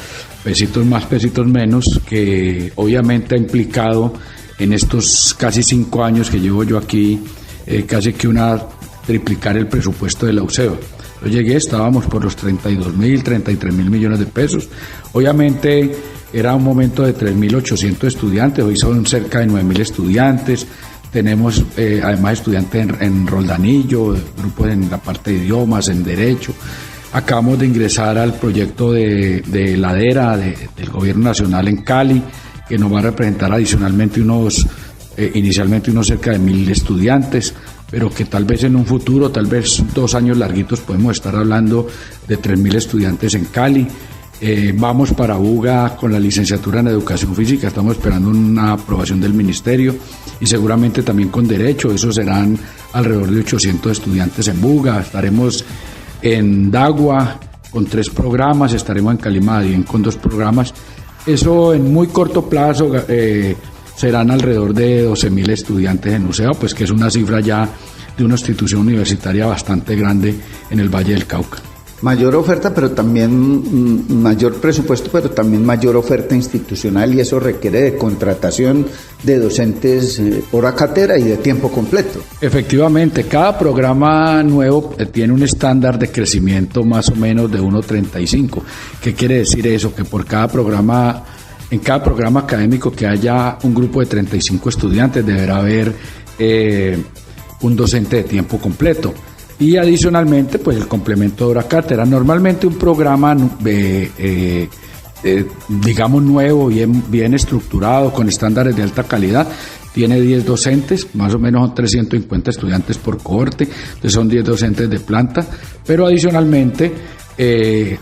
pesitos más, pesitos menos, que obviamente ha implicado en estos casi 5 años que llevo yo aquí, casi que triplicar el presupuesto de la UCEBA. Yo llegué, estábamos por los 32.000, 33.000 millones de pesos. Obviamente era un momento de 3.800 estudiantes, hoy son cerca de 9.000 estudiantes. Tenemos además estudiantes en Roldanillo, grupos en la parte de idiomas, en Derecho. Acabamos de ingresar al proyecto de heladera del Gobierno Nacional en Cali, que nos va a representar adicionalmente inicialmente unos cerca de 1.000 estudiantes, pero que tal vez en un futuro, tal vez 2 años larguitos, podemos estar hablando de 3.000 estudiantes en Cali. Vamos para UGA con la licenciatura en Educación Física, estamos esperando una aprobación del Ministerio, y seguramente también con Derecho, esos serán alrededor de 800 estudiantes en UGA. Estaremos en Dagua con 3 programas, estaremos en Calimadien con 2 programas. Eso en muy corto plazo serán alrededor de 12.000 estudiantes en UCEBA, pues que es una cifra ya de una institución universitaria bastante grande en el Valle del Cauca. Mayor oferta, pero también mayor presupuesto, pero también mayor oferta institucional, y eso requiere de contratación de docentes hora cátedra y de tiempo completo. Efectivamente, cada programa nuevo tiene un estándar de crecimiento más o menos de 1.35. ¿Qué quiere decir eso? Que por cada programa, en cada programa académico que haya un grupo de 35 estudiantes, deberá haber un docente de tiempo completo. Y adicionalmente, pues el complemento de hora cátedra. Normalmente un programa, digamos, nuevo, bien estructurado, con estándares de alta calidad, tiene 10 docentes, más o menos son 350 estudiantes por cohorte, entonces son 10 docentes de planta, pero adicionalmente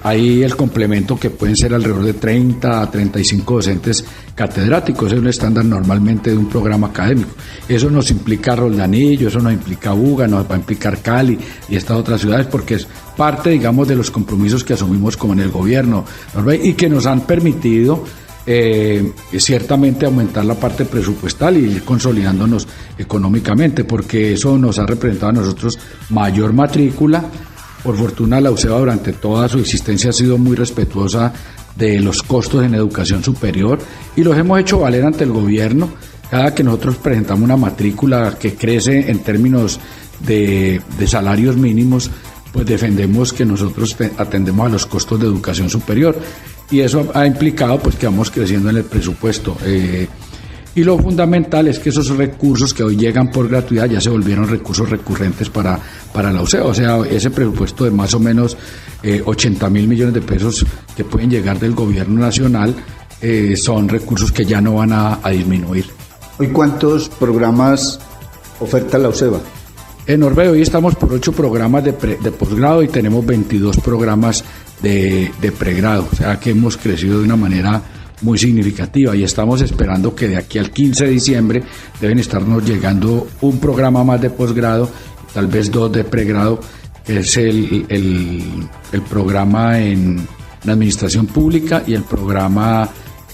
hay el complemento que pueden ser alrededor de 30 a 35 docentes catedráticos. Es un estándar normalmente de un programa académico. Eso nos implica Roldanillo, eso nos implica UGA, nos va a implicar Cali y estas otras ciudades, porque es parte, digamos, de los compromisos que asumimos como en el gobierno, ¿no? Y que nos han permitido ciertamente aumentar la parte presupuestal y ir consolidándonos económicamente, porque eso nos ha representado a nosotros mayor matrícula. Por fortuna, la UCEBA durante toda su existencia ha sido muy respetuosa de los costos en educación superior y los hemos hecho valer ante el gobierno. Cada que nosotros presentamos una matrícula que crece en términos de salarios mínimos, pues defendemos que nosotros atendemos a los costos de educación superior, y eso ha implicado pues que vamos creciendo en el presupuesto. Y lo fundamental es que esos recursos que hoy llegan por gratuidad ya se volvieron recursos recurrentes para la UCEBA. O sea, ese presupuesto de más o menos 80.000 millones de pesos que pueden llegar del gobierno nacional son recursos que ya no van a disminuir. ¿Hoy cuántos programas oferta la UCEBA? En Norbey hoy estamos por 8 programas de posgrado y tenemos 22 programas de pregrado. O sea que hemos crecido de una manera muy significativa y estamos esperando que de aquí al 15 de diciembre deben estarnos llegando un programa más de posgrado, tal vez 2 de pregrado, que es el programa en administración pública y el programa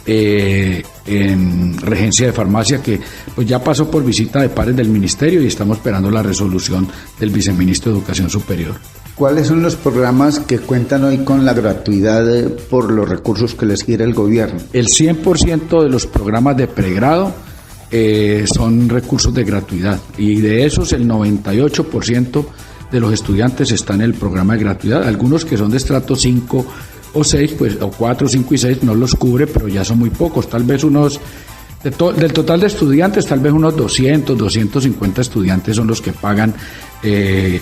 en regencia de farmacia, que pues ya pasó por visita de pares del ministerio y estamos esperando la resolución del viceministro de Educación Superior. ¿Cuáles son los programas que cuentan hoy con la gratuidad por los recursos que les gira el gobierno? El 100% de los programas de pregrado son recursos de gratuidad, y de esos el 98% de los estudiantes están en el programa de gratuidad. Algunos que son de estrato 5 o 6, pues, o 4, 5 y 6 no los cubre, pero ya son muy pocos, tal vez unos, del total de estudiantes, tal vez unos 200, 250 estudiantes son los que pagan,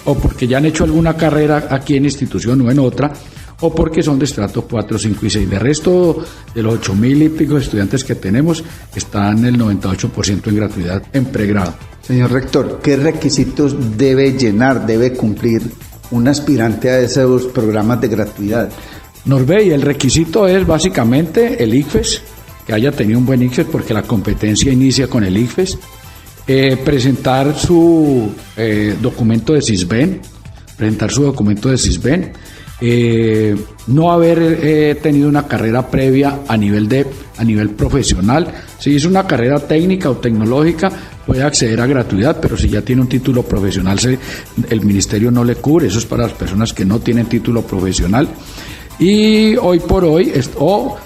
o porque ya han hecho alguna carrera aquí en institución o en otra, o porque son de estrato 4, 5 y 6. De resto, de los 8.000 y pico estudiantes que tenemos, están el 98% en gratuidad en pregrado. Señor rector, ¿qué requisitos debe llenar, debe cumplir un aspirante a esos programas de gratuidad? Norbey, el requisito es básicamente el ICFES, que haya tenido un buen ICFES, porque la competencia inicia con el ICFES, presentar su documento de CISBEN, no haber tenido una carrera previa a nivel profesional. Si es una carrera técnica o tecnológica, puede acceder a gratuidad, pero si ya tiene un título profesional, el ministerio no le cubre. Eso es para las personas que no tienen título profesional. Y hoy por hoy, o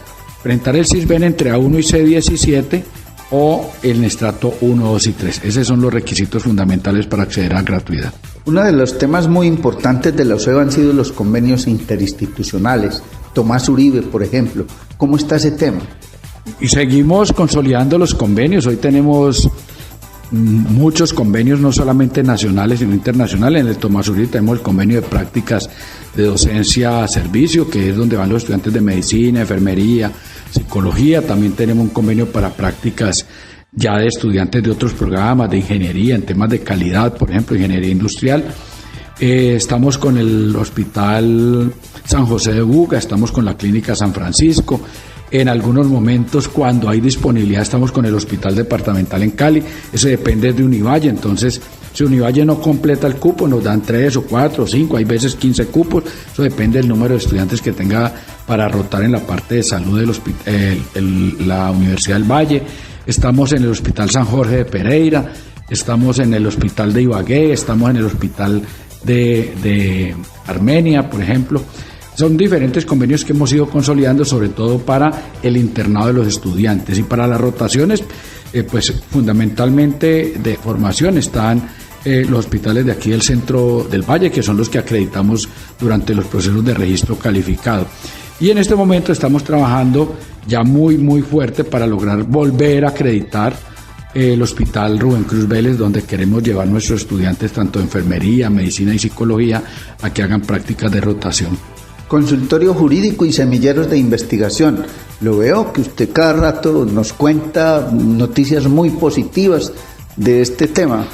presentar el CISBEN entre A1 y C17, o el estrato 1, 2 y 3. Esos son los requisitos fundamentales para acceder a gratuidad. Uno de los temas muy importantes de la UCEBA han sido los convenios interinstitucionales. Tomás Uribe, por ejemplo. ¿Cómo está ese tema? Y seguimos consolidando los convenios. Hoy tenemos muchos convenios, no solamente nacionales, sino internacionales. En el Tomás Uribe tenemos el convenio de prácticas de docencia a servicio, que es donde van los estudiantes de medicina, enfermería, psicología. También tenemos un convenio para prácticas ya de estudiantes de otros programas de ingeniería, en temas de calidad, por ejemplo, ingeniería industrial. Estamos con el Hospital San José de Buga, estamos con la Clínica San Francisco. En algunos momentos, cuando hay disponibilidad, estamos con el Hospital Departamental en Cali. Eso depende de Univalle. Entonces, si Univalle no completa el cupo, nos dan 3 o 4 o 5, hay veces 15 cupos. Eso depende del número de estudiantes que tenga para rotar en la parte de salud de la Universidad del Valle. Estamos en el Hospital San Jorge de Pereira, estamos en el Hospital de Ibagué, estamos en el Hospital de Armenia, por ejemplo. Son diferentes convenios que hemos ido consolidando, sobre todo para el internado de los estudiantes. Y para las rotaciones, pues fundamentalmente de formación están los hospitales de aquí del centro del Valle, que son los que acreditamos durante los procesos de registro calificado. Y en este momento estamos trabajando ya muy fuerte para lograr volver a acreditar el Hospital Rubén Cruz Vélez, donde queremos llevar a nuestros estudiantes tanto de enfermería, medicina y psicología a que hagan prácticas de rotación. Consultorio jurídico y semilleros de investigación. Lo veo que usted cada rato nos cuenta noticias muy positivas de este tema.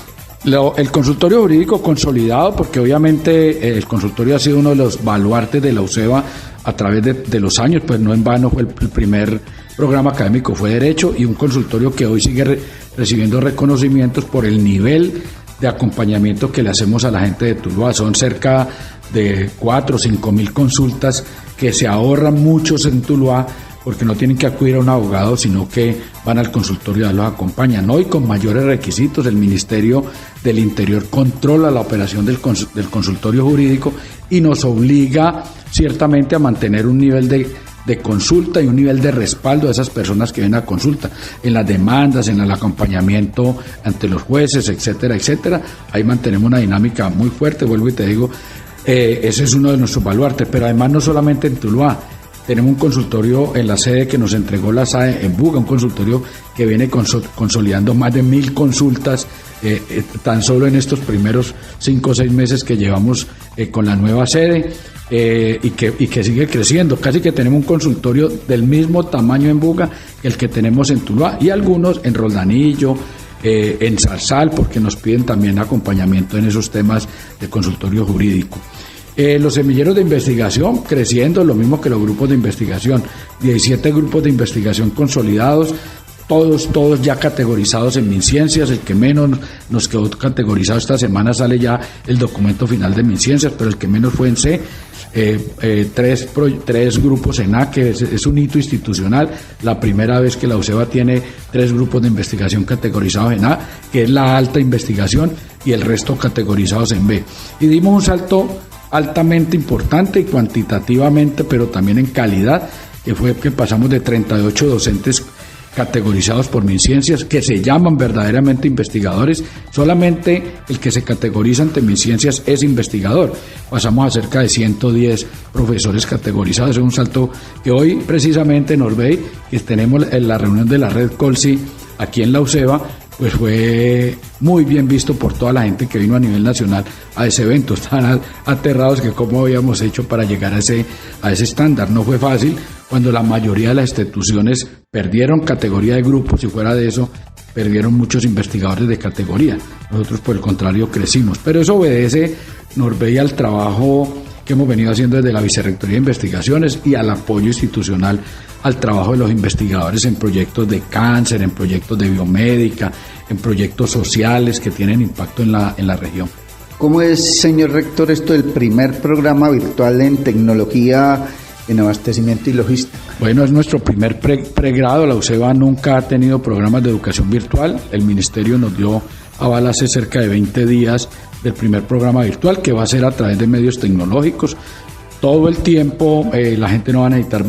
El consultorio jurídico consolidado, porque obviamente el consultorio ha sido uno de los baluartes de la UCEBA a través de los años, pues no en vano fue el primer programa académico, fue Derecho, y un consultorio que hoy sigue recibiendo reconocimientos por el nivel de acompañamiento que le hacemos a la gente de Tuluá. Son cerca de 4 o 5 mil consultas que se ahorran muchos en Tuluá, porque no tienen que acudir a un abogado, sino que van al consultorio y los acompañan. Hoy, con mayores requisitos, el Ministerio del Interior controla la operación del consultorio jurídico y nos obliga ciertamente a mantener un nivel de consulta y un nivel de respaldo a esas personas que vienen a consulta, en las demandas, en el acompañamiento ante los jueces, etcétera, etcétera. Ahí mantenemos una dinámica muy fuerte, vuelvo y te digo, ese es uno de nuestros baluartes, pero además no solamente en Tuluá. Tenemos un consultorio en la sede que nos entregó la SAE en Buga, un consultorio que viene consolidando más de 1.000 consultas tan solo en estos primeros 5 o 6 meses que llevamos con la nueva sede, y que sigue creciendo. Casi que tenemos un consultorio del mismo tamaño en Buga que el que tenemos en Tuluá, y algunos en Roldanillo, en Zarzal, porque nos piden también acompañamiento en esos temas de consultorio jurídico. Los semilleros de investigación creciendo, lo mismo que los grupos de investigación, 17 grupos de investigación consolidados, todos ya categorizados en MinCiencias. El que menos nos quedó categorizado esta semana, sale ya el documento final de MinCiencias, pero el que menos fue en C. 3 grupos en A, que es un hito institucional, la primera vez que la UCEBA tiene 3 grupos de investigación categorizados en A, que es la alta investigación, y el resto categorizados en B. Y dimos un salto altamente importante y cuantitativamente, pero también en calidad, que fue que pasamos de 38 docentes categorizados por MinCiencias, que se llaman verdaderamente investigadores. Solamente el que se categoriza ante MinCiencias es investigador. Pasamos a cerca de 110 profesores categorizados. Es un salto que hoy precisamente en Norbey, que tenemos en la reunión de la red Colsi aquí en la UCEBA, pues fue muy bien visto por toda la gente que vino a nivel nacional a ese evento. Estaban aterrados que cómo habíamos hecho para llegar a ese estándar. No fue fácil cuando la mayoría de las instituciones perdieron categoría de grupos, y fuera de eso perdieron muchos investigadores de categoría. Nosotros por el contrario crecimos, pero eso obedece, Norbey, al trabajo que hemos venido haciendo desde la Vicerrectoría de Investigaciones y al apoyo institucional al trabajo de los investigadores en proyectos de cáncer, en proyectos de biomédica, en proyectos sociales que tienen impacto en la región. ¿Cómo es, señor rector, esto del primer programa virtual en tecnología en abastecimiento y logística? Bueno, es nuestro primer pregrado. La UCEBA nunca ha tenido programas de educación virtual. El ministerio nos dio aval hace cerca de 20 días del primer programa virtual, que va a ser a través de medios tecnológicos. Todo el tiempo la gente no va a necesitar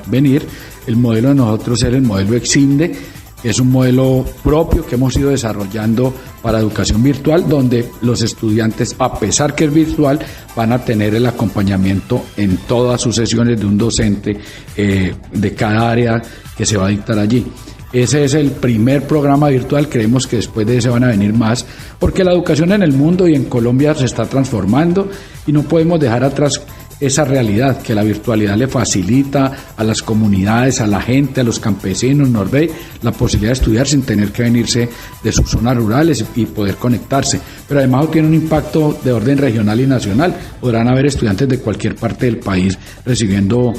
venir. El modelo de nosotros es el modelo Exinde, que es un modelo propio que hemos ido desarrollando para educación virtual, donde los estudiantes, a pesar que es virtual, van a tener el acompañamiento en todas sus sesiones de un docente de cada área que se va a dictar allí. Ese es el primer programa virtual. Creemos que después de ese van a venir más, porque la educación en el mundo y en Colombia se está transformando y no podemos dejar atrás esa realidad que la virtualidad le facilita a las comunidades, a la gente, a los campesinos, Norbey, la posibilidad de estudiar sin tener que venirse de sus zonas rurales y poder conectarse. Pero además tiene un impacto de orden regional y nacional. Podrán haber estudiantes de cualquier parte del país recibiendo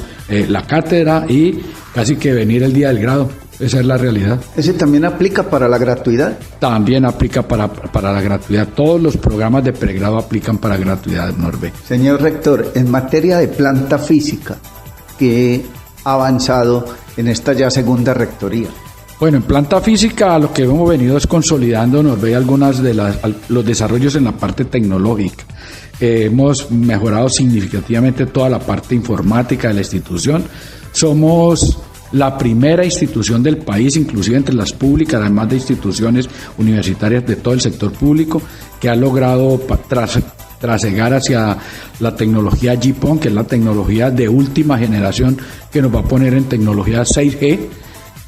la cátedra y casi que venir el día del grado. Esa es la realidad. ¿Ese también aplica para la gratuidad? También aplica para la gratuidad. Todos los programas de pregrado aplican para gratuidad, Norbey. Señor rector, en materia de planta física, ¿qué ha avanzado en esta ya segunda rectoría? Bueno, en planta física lo que hemos venido es consolidando, Norbey, algunas de los desarrollos en la parte tecnológica. Hemos mejorado significativamente toda la parte informática de la institución. Somos la primera institución del país, inclusive entre las públicas, además de instituciones universitarias de todo el sector público, que ha logrado trasegar hacia la tecnología GPON, que es la tecnología de última generación que nos va a poner en tecnología 6G,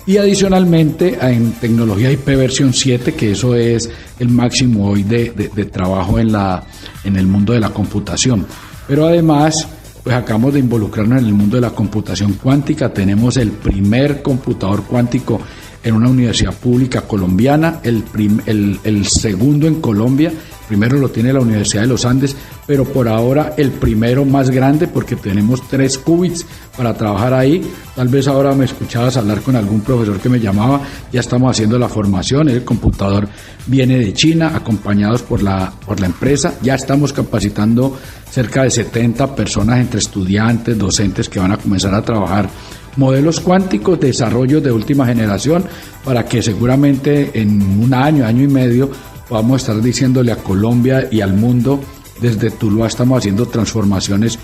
y adicionalmente en tecnología IP versión 7, que eso es el máximo hoy de trabajo en el mundo de la computación. Pero además, pues acabamos de involucrarnos en el mundo de la computación cuántica. Tenemos el primer computador cuántico en una universidad pública colombiana, el segundo en Colombia. Primero lo tiene la Universidad de los Andes, pero por ahora el primero más grande, porque tenemos 3 qubits para trabajar ahí. Tal vez ahora me escuchabas hablar con algún profesor que me llamaba. Ya estamos haciendo la formación. El computador viene de China, acompañados por la empresa. Ya estamos capacitando cerca de 70 personas, entre estudiantes, docentes, que van a comenzar a trabajar modelos cuánticos, desarrollos de última generación, para que seguramente en un año y medio vamos a estar diciéndole a Colombia y al mundo, desde Tuluá estamos haciendo transformaciones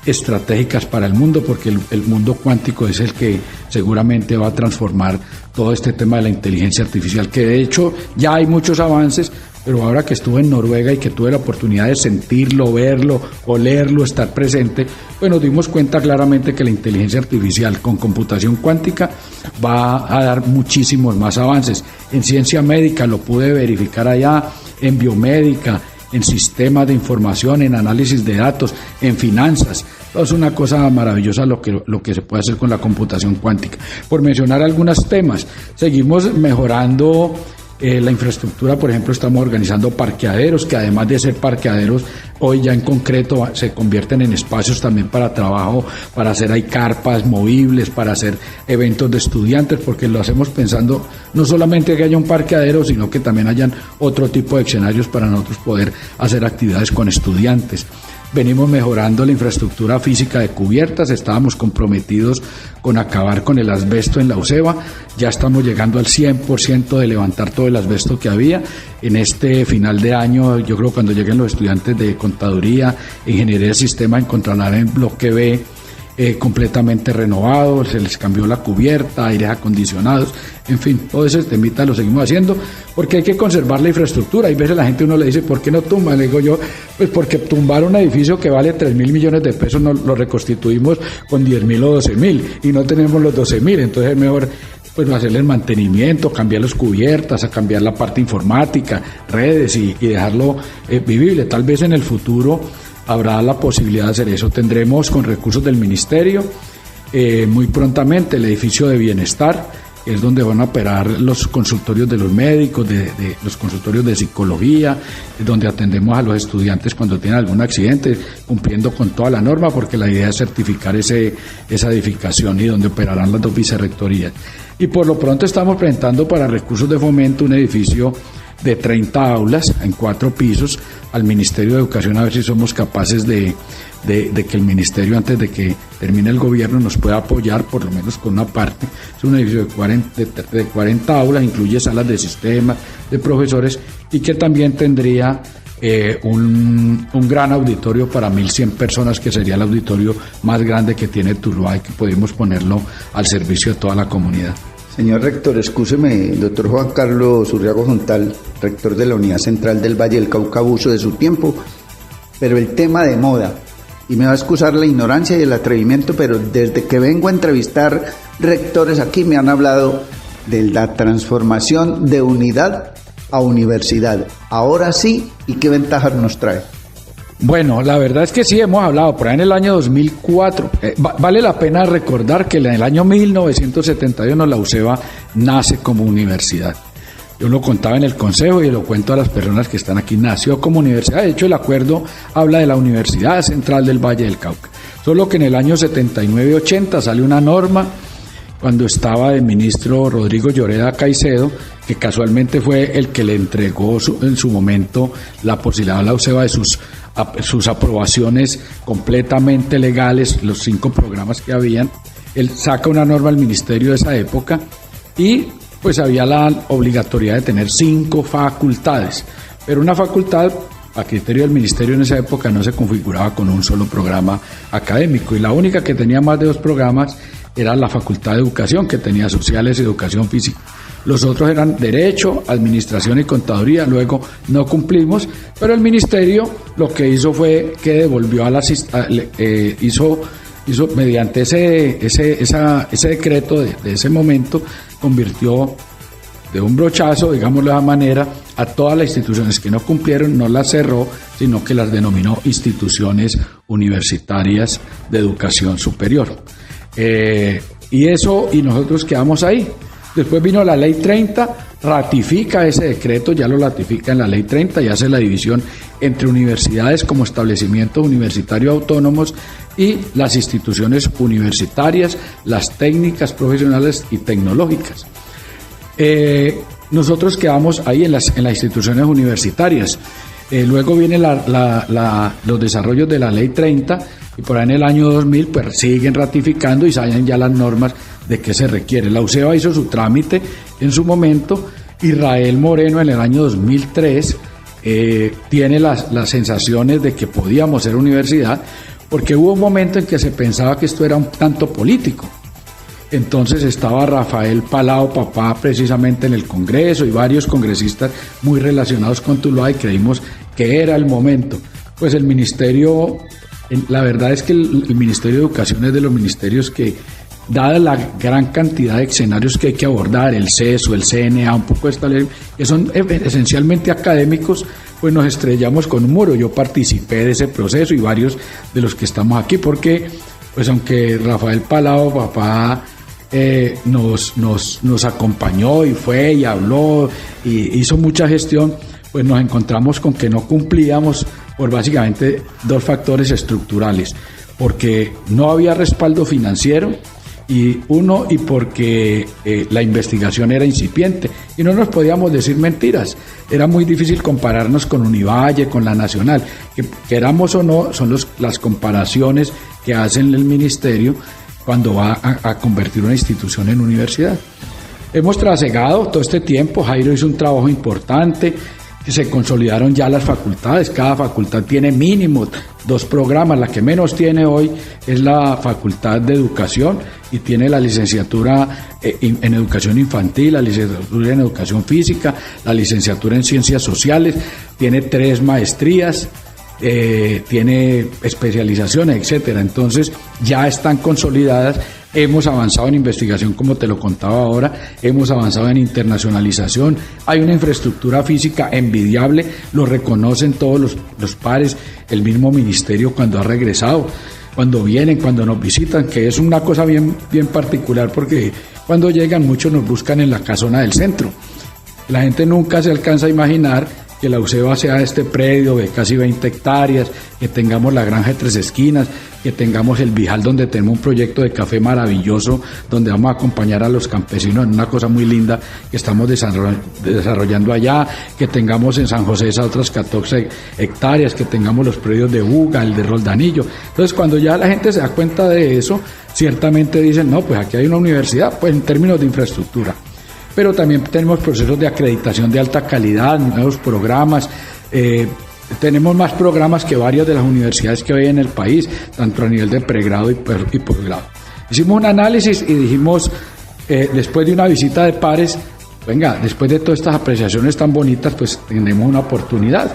estratégicas para el mundo, porque el mundo cuántico es el que seguramente va a transformar todo este tema de la inteligencia artificial, que de hecho ya hay muchos avances, pero ahora que estuve en Noruega y que tuve la oportunidad de sentirlo, verlo, olerlo, estar presente, pues nos dimos cuenta claramente que la inteligencia artificial con computación cuántica va a dar muchísimos más avances. En ciencia médica lo pude verificar allá, en biomédica, en sistemas de información, en análisis de datos, en finanzas. Es una cosa maravillosa lo que se puede hacer con la computación cuántica. Por mencionar algunos temas, seguimos mejorando la infraestructura. Por ejemplo, estamos organizando parqueaderos, que además de ser parqueaderos, hoy ya en concreto se convierten en espacios también para trabajo, para hacer ahí carpas movibles, para hacer eventos de estudiantes, porque lo hacemos pensando no solamente que haya un parqueadero, sino que también hayan otro tipo de escenarios para nosotros poder hacer actividades con estudiantes. venimos mejorando la infraestructura física de cubiertas, estábamos comprometidos con acabar con el asbesto en la UCEBA, ya estamos llegando al 100% de levantar todo el asbesto que había. En este final de año, yo creo cuando lleguen los estudiantes de Contaduría, Ingeniería de Sistema, encontrarán el bloque B completamente renovado, se les cambió la cubierta, aires acondicionados, en fin, todo ese temita lo seguimos haciendo porque hay que conservar la infraestructura. Hay veces la gente uno le dice, ¿por qué no tumban? Le digo yo, pues porque tumbar un edificio que vale 3.000 millones de pesos no lo reconstituimos con 10.000 o 12.000 y no tenemos los 12.000, entonces es mejor pues hacerle el mantenimiento, cambiar las cubiertas, a cambiar la parte informática, redes y dejarlo vivible. Tal vez en el futuro habrá la posibilidad de hacer eso. Tendremos con recursos del ministerio muy prontamente el edificio de bienestar, que es donde van a operar los consultorios de los médicos, de los consultorios de psicología, donde atendemos a los estudiantes cuando tienen algún accidente, cumpliendo con toda la norma, porque la idea es certificar esa edificación y donde operarán las 2 vicerrectorías. Y por lo pronto estamos presentando para recursos de fomento un edificio de 30 aulas en 4 pisos al Ministerio de Educación, a ver si somos capaces de que el Ministerio, antes de que termine el gobierno, nos pueda apoyar por lo menos con una parte. Es un edificio de 40 aulas, incluye salas de sistemas, de profesores, y que también tendría un gran auditorio para 1.100 personas, que sería el auditorio más grande que tiene Tuluá y que podemos ponerlo al servicio de toda la comunidad. Señor rector, excúseme, doctor Juan Carlos Urriago Juntal, rector de la Unidad Central del Valle del Cauca, abuso de su tiempo, pero el tema de moda, y me va a excusar la ignorancia y el atrevimiento, pero desde que vengo a entrevistar rectores aquí me han hablado de la transformación de unidad a universidad. Ahora sí, ¿y qué ventajas nos trae? Bueno, la verdad es que sí, hemos hablado por ahí en el año 2004. Vale la pena recordar que en el año 1971 la UCEBA nace como universidad. Yo lo contaba en el consejo y lo cuento a las personas que están aquí. Nació como universidad. De hecho, el acuerdo habla de la Universidad Central del Valle del Cauca. Solo que en el año 79-80 sale una norma, cuando estaba el ministro Rodrigo Lloreda Caicedo, que casualmente fue el que le entregó en su momento la posibilidad a la UCEBA de sus aprobaciones completamente legales, los 5 programas que habían. Él saca una norma al ministerio de esa época y pues había la obligatoriedad de tener 5 facultades, pero una facultad a criterio del ministerio en esa época no se configuraba con un solo programa académico, y la única que tenía más de 2 programas era la Facultad de Educación, que tenía Sociales y Educación Física. Los otros eran Derecho, Administración y Contaduría. Luego no cumplimos, pero el ministerio lo que hizo fue que devolvió hizo mediante ese decreto de ese momento, convirtió de un brochazo, digámoslo de la manera, a todas las instituciones que no cumplieron, no las cerró, sino que las denominó instituciones universitarias de educación superior. Y nosotros quedamos ahí. Después vino la Ley 30, ratifica ese decreto, ya lo ratifica en la Ley 30 y hace la división entre universidades como establecimientos universitarios autónomos y las instituciones universitarias, las técnicas, profesionales y tecnológicas. Nosotros quedamos ahí en las instituciones universitarias. Luego vienen los desarrollos de la Ley 30 y por ahí en el año 2000 pues siguen ratificando y salen ya las normas de qué se requiere. La UCEBA hizo su trámite en su momento. Israel Moreno en el año 2003 tiene las sensaciones de que podíamos ser universidad, porque hubo un momento en que se pensaba que esto era un tanto político. Entonces estaba Rafael Palao Papá precisamente en el Congreso y varios congresistas muy relacionados con Tuluá, y creímos que era el momento. Pues el ministerio, la verdad es que el Ministerio de Educación es de los ministerios que, dada la gran cantidad de escenarios que hay que abordar, el CESO, el CNA, un poco de esta ley, que son esencialmente académicos, pues nos estrellamos con un muro. Yo participé de ese proceso y varios de los que estamos aquí, porque pues aunque Rafael Palao Papá nos acompañó y fue y habló y hizo mucha gestión, pues nos encontramos con que no cumplíamos por básicamente 2 factores estructurales, porque no había respaldo financiero y porque la investigación era incipiente y no nos podíamos decir mentiras. Era muy difícil compararnos con Univalle, con la Nacional, que queramos o no, son las comparaciones que hacen el ministerio cuando va a convertir una institución en universidad. Hemos trasegado todo este tiempo. Jairo hizo un trabajo importante, que se consolidaron ya las facultades. Cada facultad tiene mínimo 2 programas. La que menos tiene hoy es la Facultad de Educación y tiene la licenciatura en Educación Infantil, la licenciatura en Educación Física, la licenciatura en Ciencias Sociales, tiene 3 maestrías, tiene especializaciones, etcétera. Entonces ya están consolidadas. Hemos avanzado en investigación, como te lo contaba ahora, hemos avanzado en internacionalización, hay una infraestructura física envidiable, lo reconocen todos los pares, el mismo ministerio cuando ha regresado, cuando vienen, cuando nos visitan, que es una cosa bien particular, porque cuando llegan muchos nos buscan en la casona del centro. La gente nunca se alcanza a imaginar que la UCEBA sea este predio de casi 20 hectáreas, que tengamos la granja de 3 esquinas, que tengamos el Bijal, donde tenemos un proyecto de café maravilloso, donde vamos a acompañar a los campesinos en una cosa muy linda que estamos desarrollando allá, que tengamos en San José esas otras 14 hectáreas, que tengamos los predios de Buga, el de Roldanillo. Entonces, cuando ya la gente se da cuenta de eso, ciertamente dicen, no, pues aquí hay una universidad, pues en términos de infraestructura. Pero también tenemos procesos de acreditación de alta calidad, nuevos programas, tenemos más programas que varias de las universidades que hay en el país, tanto a nivel de pregrado y posgrado. Hicimos un análisis y dijimos, después de una visita de pares, venga, después de todas estas apreciaciones tan bonitas, pues tenemos una oportunidad.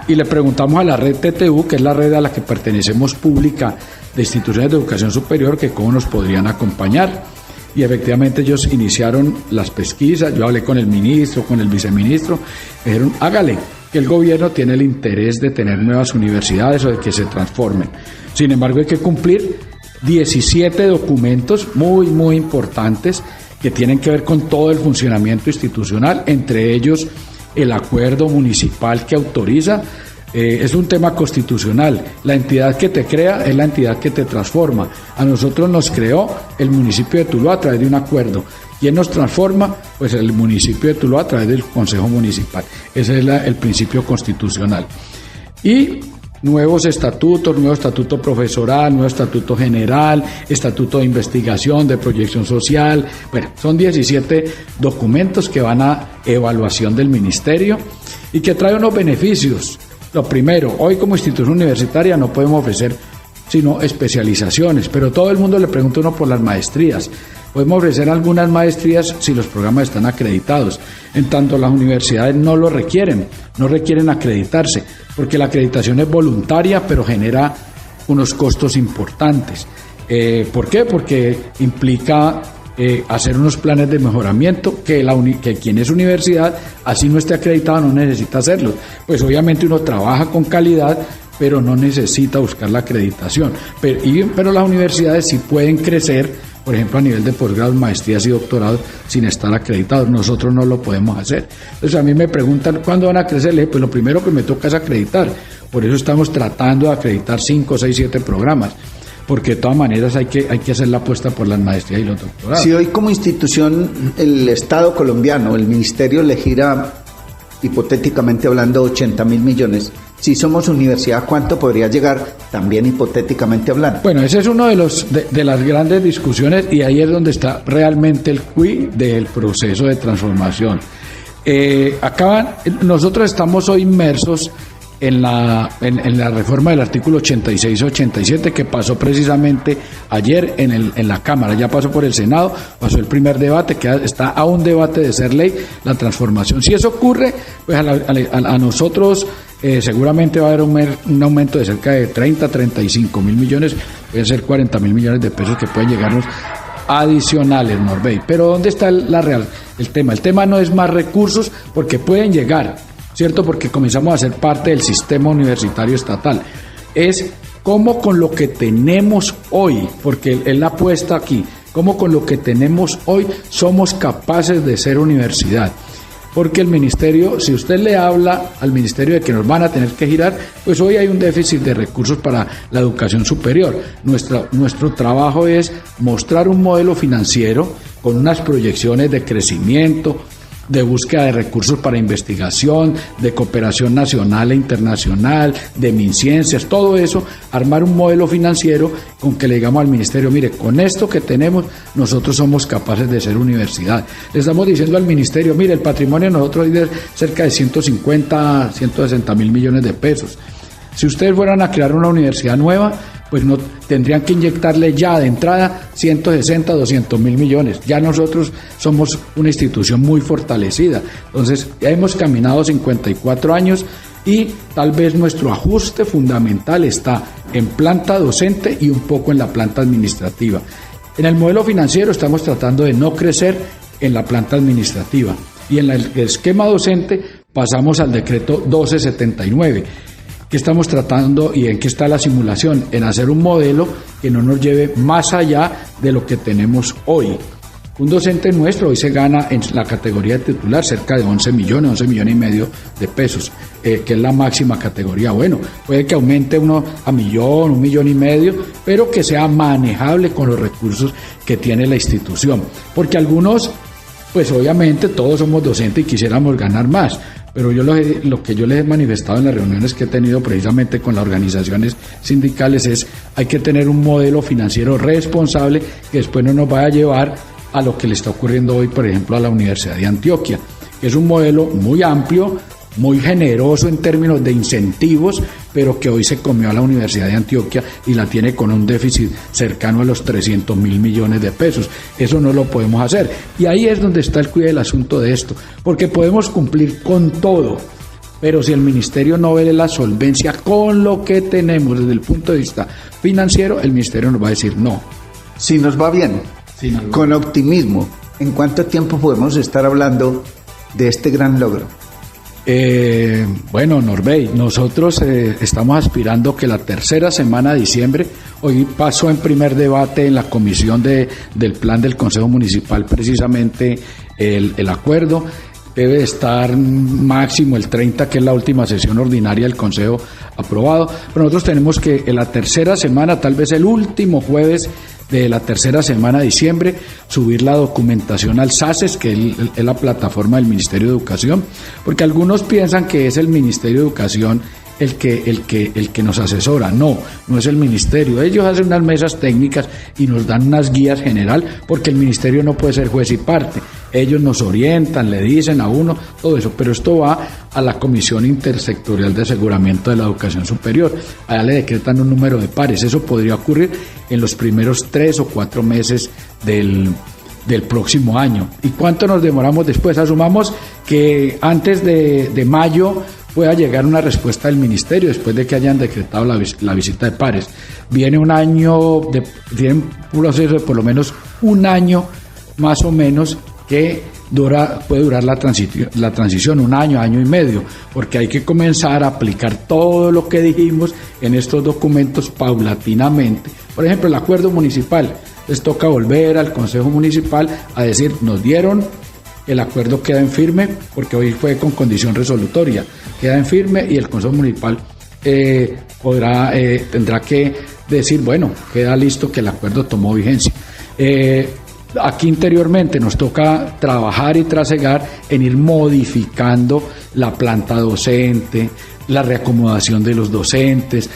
Y le preguntamos a la red TTU, que es la red a la que pertenecemos pública de instituciones de educación superior, que cómo nos podrían acompañar. Y efectivamente ellos iniciaron las pesquisas. Yo hablé con el ministro, con el viceministro, me dijeron, hágale, que el gobierno tiene el interés de tener nuevas universidades o de que se transformen. Sin embargo, hay que cumplir 17 documentos muy importantes que tienen que ver con todo el funcionamiento institucional, entre ellos el acuerdo municipal que autoriza. Es un tema constitucional. La entidad que te crea es la entidad que te transforma. A nosotros nos creó el municipio de Tuluá a través de un acuerdo. ¿Quién nos transforma? Pues el municipio de Tuluá a través del Consejo Municipal. Ese es el principio constitucional. Y nuevos estatutos, nuevo estatuto profesoral, nuevo estatuto general, estatuto de investigación, de proyección social. Bueno, son 17 documentos que van a evaluación del ministerio y que traen unos beneficios. Lo primero, hoy como institución universitaria no podemos ofrecer sino especializaciones, pero todo el mundo le pregunta a uno por las maestrías. Podemos ofrecer algunas maestrías si los programas están acreditados. En tanto las universidades no lo requieren, no requieren acreditarse, porque la acreditación es voluntaria, pero genera unos costos importantes. ¿Por qué? Porque implica hacer unos planes de mejoramiento que quien es universidad, así no esté acreditado, no necesita hacerlo. Pues obviamente uno trabaja con calidad, pero no necesita buscar la acreditación. Pero las universidades sí pueden crecer, por ejemplo, a nivel de posgrados, maestrías y doctorados, sin estar acreditados. Nosotros no lo podemos hacer. Entonces a mí me preguntan, ¿cuándo van a crecer? Le dije, pues lo primero que me toca es acreditar. Por eso estamos tratando de acreditar 5, 6, 7 programas. Porque de todas maneras hay que hacer la apuesta por las maestrías y los doctorados. Si hoy como institución el Estado colombiano, el ministerio le gira, hipotéticamente hablando, 80.000 millones, si somos universidad, ¿cuánto podría llegar también hipotéticamente hablando? Bueno, ese es uno de las grandes discusiones y ahí es donde está realmente el quid del proceso de transformación. Nosotros estamos hoy inmersos en la reforma del artículo 86-87 que pasó precisamente ayer en la Cámara, ya pasó por el Senado, pasó el primer debate, que está a un debate de ser ley la transformación. Si eso ocurre, pues a nosotros seguramente va a haber un aumento de cerca de 35 mil millones, pueden ser 40 mil millones de pesos que pueden llegarnos adicionales, Norbey. Pero ¿dónde está el tema? El tema no es más recursos, porque pueden llegar, ¿cierto? Porque comenzamos a ser parte del sistema universitario estatal. Es cómo con lo que tenemos hoy, porque él apuesta aquí, cómo con lo que tenemos hoy somos capaces de ser universidad. porque el ministerio, si usted le habla al ministerio de que nos van a tener que girar, pues hoy hay un déficit de recursos para la educación superior. Nuestro trabajo es mostrar un modelo financiero con unas proyecciones de crecimiento, de búsqueda de recursos para investigación, de cooperación nacional e internacional, de MinCiencias, todo eso, armar un modelo financiero con que le digamos al ministerio, mire, con esto que tenemos, nosotros somos capaces de ser universidad. Le estamos diciendo al ministerio, mire, el patrimonio de nosotros es de cerca de 150, 160 mil millones de pesos. Si ustedes fueran a crear una universidad nueva, pues no tendrían que inyectarle ya de entrada 160, 200 mil millones. Ya nosotros somos una institución muy fortalecida. Entonces, ya hemos caminado 54 años y tal vez nuestro ajuste fundamental está en planta docente y un poco en la planta administrativa. En el modelo financiero estamos tratando de no crecer en la planta administrativa. Y en el esquema docente pasamos al decreto 1279. ¿Qué estamos tratando y en qué está la simulación? En hacer un modelo que no nos lleve más allá de lo que tenemos hoy. Un docente nuestro hoy se gana en la categoría de titular cerca de 11 millones y medio de pesos, que es la máxima categoría. Bueno, puede que aumente uno a millón, 1,5 millones, pero que sea manejable con los recursos que tiene la institución. Porque algunos, pues obviamente todos somos docentes y quisiéramos ganar más. Pero yo lo que yo les he manifestado en las reuniones que he tenido precisamente con las organizaciones sindicales es hay que tener un modelo financiero responsable que después no nos vaya a llevar a lo que le está ocurriendo hoy, por ejemplo, a la Universidad de Antioquia, que es un modelo muy amplio, muy generoso en términos de incentivos, pero que hoy se comió a la Universidad de Antioquia y la tiene con un déficit cercano a los 300 mil millones de pesos. Eso no lo podemos hacer. Y ahí es donde está el cuidado del asunto de esto, porque podemos cumplir con todo, pero si el ministerio no ve la solvencia con lo que tenemos desde el punto de vista financiero, el ministerio nos va a decir no. Si nos va bien, con optimismo, ¿en cuánto tiempo podemos estar hablando de este gran logro? Bueno, Norbey, nosotros estamos aspirando que la tercera semana de diciembre, hoy pasó en primer debate en la comisión del plan del Consejo Municipal precisamente el acuerdo, debe estar máximo el 30, que es la última sesión ordinaria del Consejo aprobado, pero nosotros tenemos que en la tercera semana, tal vez el último jueves de la tercera semana de diciembre, subir la documentación al SACES, que es la plataforma del Ministerio de Educación, porque algunos piensan que es el Ministerio de Educación el que nos asesora. No es el ministerio. Ellos hacen unas mesas técnicas y nos dan unas guías general, porque el ministerio no puede ser juez y parte. Ellos nos orientan, le dicen a uno todo eso, pero esto va a la Comisión Intersectorial de Aseguramiento de la Educación Superior. Allá le decretan un número de pares. Eso podría ocurrir en los primeros 3 o 4 meses del próximo año. ¿Y cuánto nos demoramos después? Asumamos que antes de mayo pueda llegar una respuesta del ministerio después de que hayan decretado la visita de pares. Viene un año, tiene un proceso de por lo menos un año más o menos que puede durar la transición, un año, año y medio, porque hay que comenzar a aplicar todo lo que dijimos en estos documentos paulatinamente. Por ejemplo, el acuerdo municipal, les toca volver al Consejo Municipal a decir, nos dieron, el acuerdo queda en firme, porque hoy fue con condición resolutoria, queda en firme y el Consejo Municipal tendrá que decir, bueno, queda listo que el acuerdo tomó vigencia. Aquí interiormente nos toca trabajar y trasegar en ir modificando la planta docente, la reacomodación de los docentes,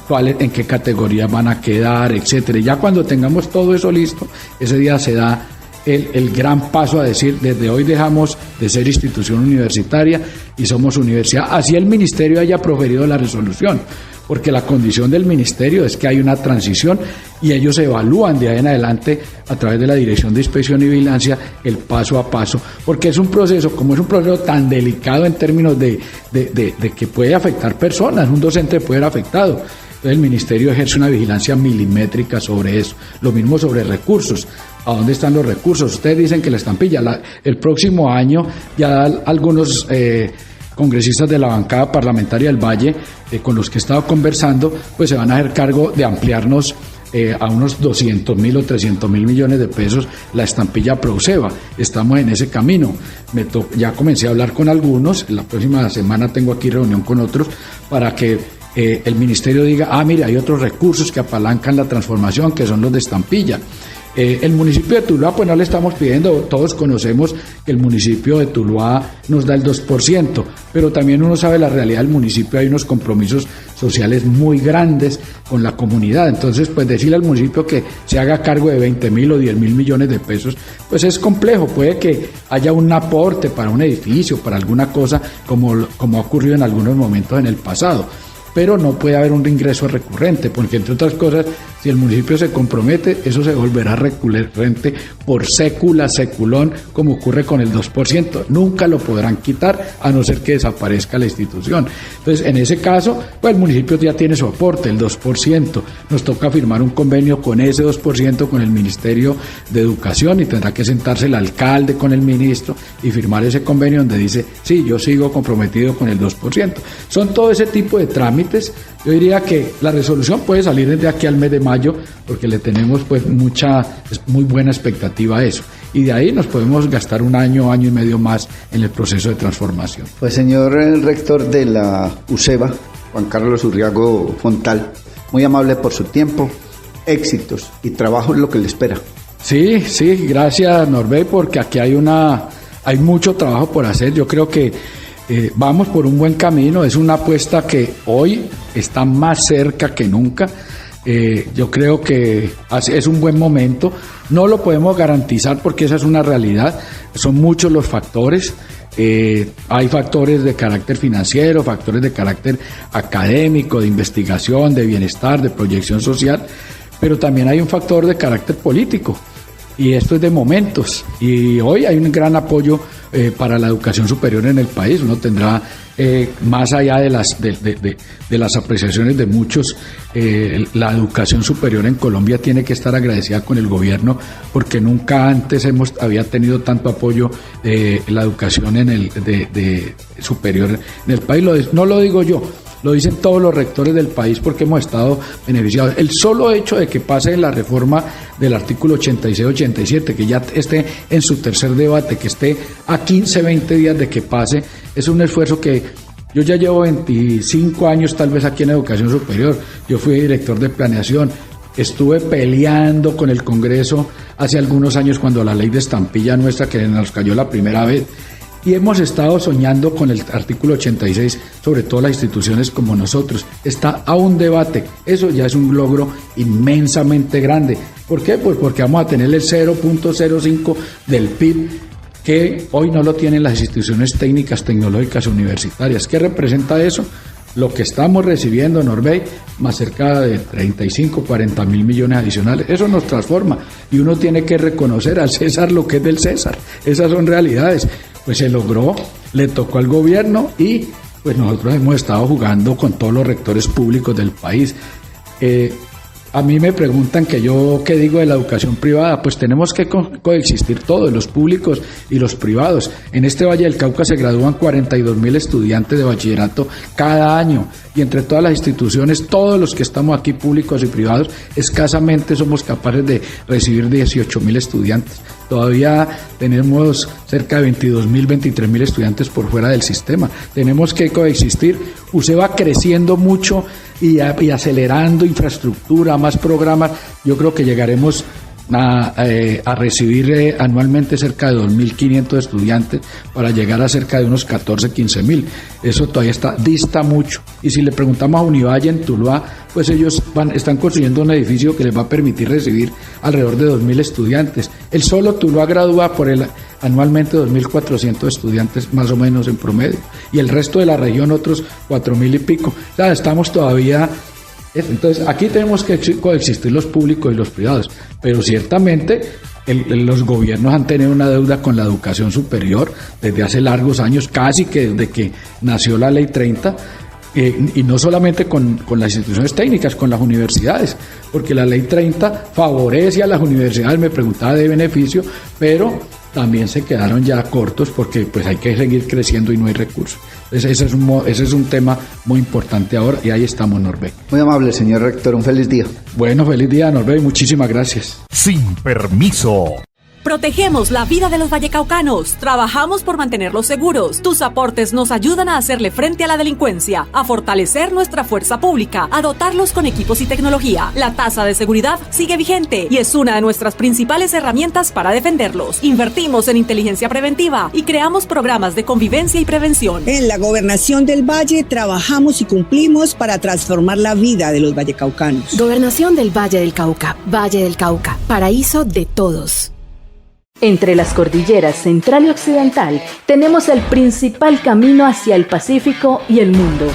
en qué categorías van a quedar, etcétera. Y ya cuando tengamos todo eso listo, ese día se da el gran paso a decir, desde hoy dejamos de ser institución universitaria y somos universidad. Así el ministerio haya proferido la resolución, porque la condición del ministerio es que hay una transición y ellos evalúan de ahí en adelante a través de la Dirección de Inspección y Vigilancia el paso a paso, porque es un proceso tan delicado en términos de que puede afectar personas, un docente puede ser afectado. Entonces el ministerio ejerce una vigilancia milimétrica sobre eso. Lo mismo sobre recursos. ¿A dónde están los recursos? Ustedes dicen que la estampilla, el próximo año ya algunos congresistas de la bancada parlamentaria del Valle, con los que he estado conversando, pues se van a hacer cargo de ampliarnos a unos 200.000 o 300.000 millones de pesos la estampilla Proceva. Estamos en ese camino. Ya comencé a hablar con algunos, la próxima semana tengo aquí reunión con otros para que el ministerio diga, mire, hay otros recursos que apalancan la transformación, que son los de estampilla. El municipio de Tuluá, pues no le estamos pidiendo, todos conocemos que el municipio de Tuluá nos da el 2%, pero también uno sabe la realidad del municipio, hay unos compromisos sociales muy grandes con la comunidad, entonces pues decirle al municipio que se haga cargo de 20.000 o 10.000 millones de pesos, pues es complejo, puede que haya un aporte para un edificio, para alguna cosa, como ha ocurrido en algunos momentos en el pasado, pero no puede haber un ingreso recurrente, porque entre otras cosas, si el municipio se compromete, eso se volverá recurrente por seculón, como ocurre con el 2%. Nunca lo podrán quitar, a no ser que desaparezca la institución. Entonces, en ese caso, pues el municipio ya tiene su aporte, el 2%. Nos toca firmar un convenio con ese 2% con el Ministerio de Educación y tendrá que sentarse el alcalde con el ministro y firmar ese convenio donde dice, sí, yo sigo comprometido con el 2%. Son todo ese tipo de trámites. Yo diría que la resolución puede salir desde aquí al mes de mayo, porque le tenemos pues muy buena expectativa a eso. Y de ahí nos podemos gastar un año y medio más en el proceso de transformación. Pues señor rector de la UCEBA, Juan Carlos Urriago Fontal, muy amable por su tiempo, éxitos y trabajo es lo que le espera. Sí, gracias Norbey, porque aquí hay mucho trabajo por hacer. Yo creo que vamos por un buen camino, es una apuesta que hoy está más cerca que nunca. Yo creo que es un buen momento, no lo podemos garantizar porque esa es una realidad, son muchos los factores, hay factores de carácter financiero, factores de carácter académico, de investigación, de bienestar, de proyección social, pero también hay un factor de carácter político. Y esto es de momentos, y hoy hay un gran apoyo para la educación superior en el país. Uno tendrá, más allá de las apreciaciones de muchos, la educación superior en Colombia tiene que estar agradecida con el gobierno, porque nunca antes había tenido tanto apoyo la educación superior en el país. No lo digo yo, lo dicen todos los rectores del país, porque hemos estado beneficiados. El solo hecho de que pase la reforma del artículo 86-87, que ya esté en su tercer debate, que esté a 15-20 días de que pase, es un esfuerzo que yo ya llevo 25 años tal vez aquí en educación superior. Yo fui director de planeación, estuve peleando con el Congreso hace algunos años cuando la ley de estampilla nuestra, que nos cayó la primera vez, y hemos estado soñando con el artículo 86, sobre todo las instituciones como nosotros. Está a un debate, eso ya es un logro inmensamente grande. ¿Por qué? Pues porque vamos a tener el 0.05 del PIB, que hoy no lo tienen las instituciones técnicas, tecnológicas, universitarias. ¿Qué representa eso? Lo que estamos recibiendo, Norbey, más cerca de 35-40 mil millones adicionales. Eso nos transforma, y uno tiene que reconocer al César lo que es del César. Esas son realidades. Pues se logró, le tocó al gobierno, y pues nosotros hemos estado jugando con todos los rectores públicos del país. A mí me preguntan que yo qué digo de la educación privada. Pues tenemos que coexistir todos, los públicos y los privados. En este Valle del Cauca se gradúan 42.000 estudiantes de bachillerato cada año, y entre todas las instituciones, todos los que estamos aquí, públicos y privados, escasamente somos capaces de recibir 18.000 estudiantes. Todavía tenemos cerca de 22.000, 23.000 estudiantes por fuera del sistema. Tenemos que coexistir. UCEBA va creciendo mucho y acelerando infraestructura, más programas. Yo creo que llegaremos a recibir anualmente cerca de 2.500 estudiantes para llegar a cerca de unos 15.000. Eso todavía dista mucho. Y si le preguntamos a Univalle en Tuluá, pues ellos están construyendo un edificio que les va a permitir recibir alrededor de 2.000 estudiantes. El solo Tuluá gradúa anualmente 2.400 estudiantes más o menos en promedio, y el resto de la región otros 4.000 y pico. O sea, estamos todavía. Entonces aquí tenemos que coexistir los públicos y los privados, pero ciertamente los gobiernos han tenido una deuda con la educación superior desde hace largos años, casi que desde que nació la Ley 30, Y no solamente con las instituciones técnicas, con las universidades, porque la ley 30 favorece a las universidades, me preguntaba de beneficio, pero también se quedaron ya cortos porque pues hay que seguir creciendo y no hay recursos. Ese es un tema muy importante ahora y ahí estamos, Norbey. Muy amable, señor rector, un feliz día. Bueno, feliz día, Norbey, muchísimas gracias. Sin permiso. Protegemos la vida de los vallecaucanos. Trabajamos por mantenerlos seguros. Tus aportes nos ayudan a hacerle frente a la delincuencia, a fortalecer nuestra fuerza pública, a dotarlos con equipos y tecnología. La tasa de seguridad sigue vigente y es una de nuestras principales herramientas para defenderlos. Invertimos en inteligencia preventiva y creamos programas de convivencia y prevención. En la Gobernación del Valle trabajamos y cumplimos para transformar la vida de los vallecaucanos. Gobernación del Valle del Cauca. Valle del Cauca. Paraíso de todos. Entre las cordilleras central y occidental tenemos el principal camino hacia el Pacífico y el mundo.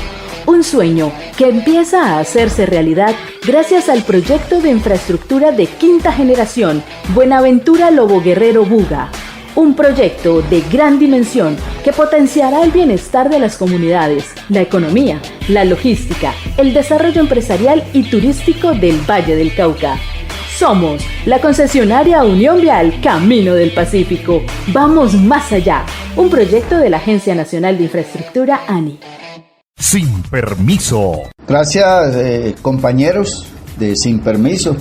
Un sueño que empieza a hacerse realidad gracias al proyecto de infraestructura de quinta generación Buenaventura Lobo Guerrero Buga. Un proyecto de gran dimensión que potenciará el bienestar de las comunidades, la economía, la logística, el desarrollo empresarial y turístico del Valle del Cauca. Somos la concesionaria Unión Vial Camino del Pacífico. Vamos más allá. Un proyecto de la Agencia Nacional de Infraestructura, ANI. Sin permiso. Gracias, compañeros de Sin Permiso.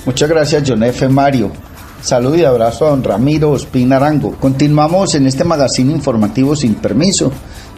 Muchas gracias, John F. Mario. Salud y abrazo a don Ramiro Ospina Arango. Continuamos en este magazine informativo Sin Permiso.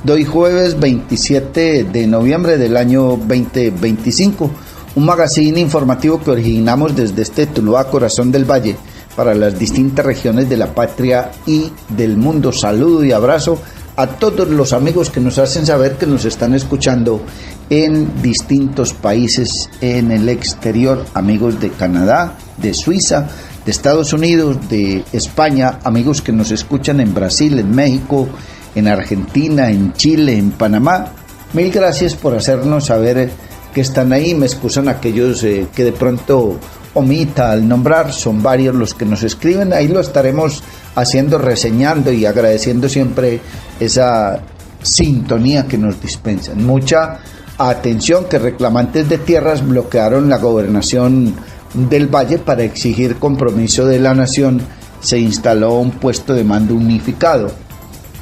De hoy jueves 27 de noviembre del año 2025. Un magazine informativo que originamos desde este Tuluá, corazón del Valle, para las distintas regiones de la patria y del mundo. Saludo y abrazo a todos los amigos que nos hacen saber que nos están escuchando en distintos países en el exterior, amigos de Canadá, de Suiza, de Estados Unidos, de España, amigos que nos escuchan en Brasil, en México, en Argentina, en Chile, en Panamá. Mil gracias por hacernos saber que están ahí. Me excusan aquellos que de pronto omita al nombrar, son varios los que nos escriben, ahí lo estaremos haciendo, reseñando y agradeciendo siempre esa sintonía que nos dispensan. Mucha atención, que reclamantes de tierras bloquearon la gobernación del Valle para exigir compromiso de la nación. Se instaló un puesto de mando unificado.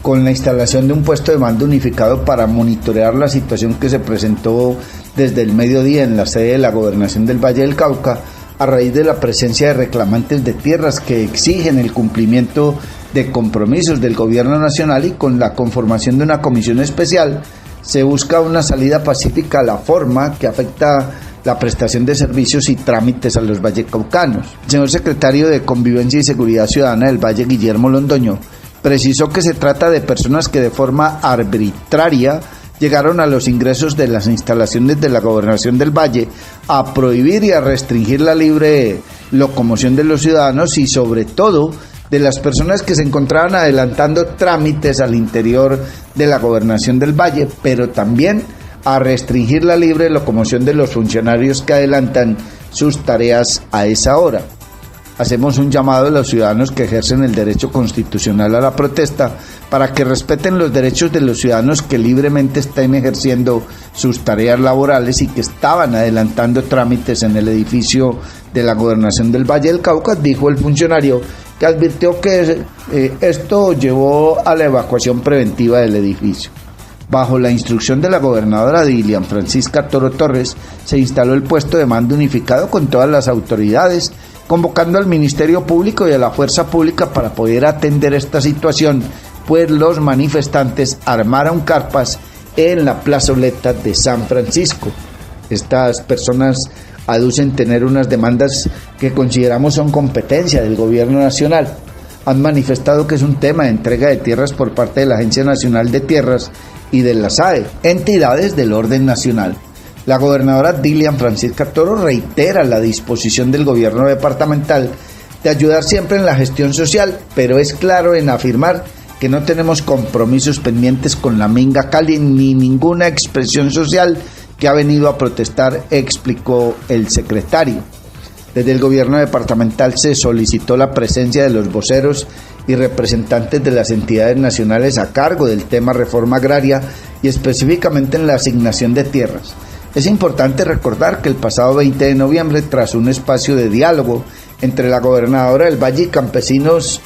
Con la instalación de un puesto de mando unificado para monitorear la situación que se presentó desde el mediodía en la sede de la Gobernación del Valle del Cauca, a raíz de la presencia de reclamantes de tierras que exigen el cumplimiento de compromisos del gobierno nacional, y con la conformación de una comisión especial se busca una salida pacífica a la forma que afecta la prestación de servicios y trámites a los vallecaucanos. El señor secretario de Convivencia y Seguridad Ciudadana del Valle, Guillermo Londoño, precisó que se trata de personas que de forma arbitraria llegaron a los ingresos de las instalaciones de la Gobernación del Valle a prohibir y a restringir la libre locomoción de los ciudadanos, y sobre todo de las personas que se encontraban adelantando trámites al interior de la Gobernación del Valle, pero también a restringir la libre locomoción de los funcionarios que adelantan sus tareas a esa hora. Hacemos un llamado a los ciudadanos que ejercen el derecho constitucional a la protesta para que respeten los derechos de los ciudadanos que libremente estén ejerciendo sus tareas laborales y que estaban adelantando trámites en el edificio de la Gobernación del Valle del Cauca, dijo el funcionario, que advirtió que esto llevó a la evacuación preventiva del edificio. Bajo la instrucción de la gobernadora Dilian Francisca Toro Torres, se instaló el puesto de mando unificado con todas las autoridades, convocando al Ministerio Público y a la Fuerza Pública para poder atender esta situación, pues los manifestantes armaron carpas en la plazoleta de San Francisco. Estas personas aducen tener unas demandas que consideramos son competencia del gobierno nacional. Han manifestado que es un tema de entrega de tierras por parte de la Agencia Nacional de Tierras y de la SAE, entidades del orden nacional. La gobernadora Dilian Francisca Toro reitera la disposición del gobierno departamental de ayudar siempre en la gestión social, pero es claro en afirmar que no tenemos compromisos pendientes con la Minga Cali ni ninguna expresión social que ha venido a protestar, explicó el secretario. Desde el gobierno departamental se solicitó la presencia de los voceros y representantes de las entidades nacionales a cargo del tema reforma agraria y específicamente en la asignación de tierras. Es importante recordar que el pasado 20 de noviembre, tras un espacio de diálogo entre la gobernadora del Valle y campesinos,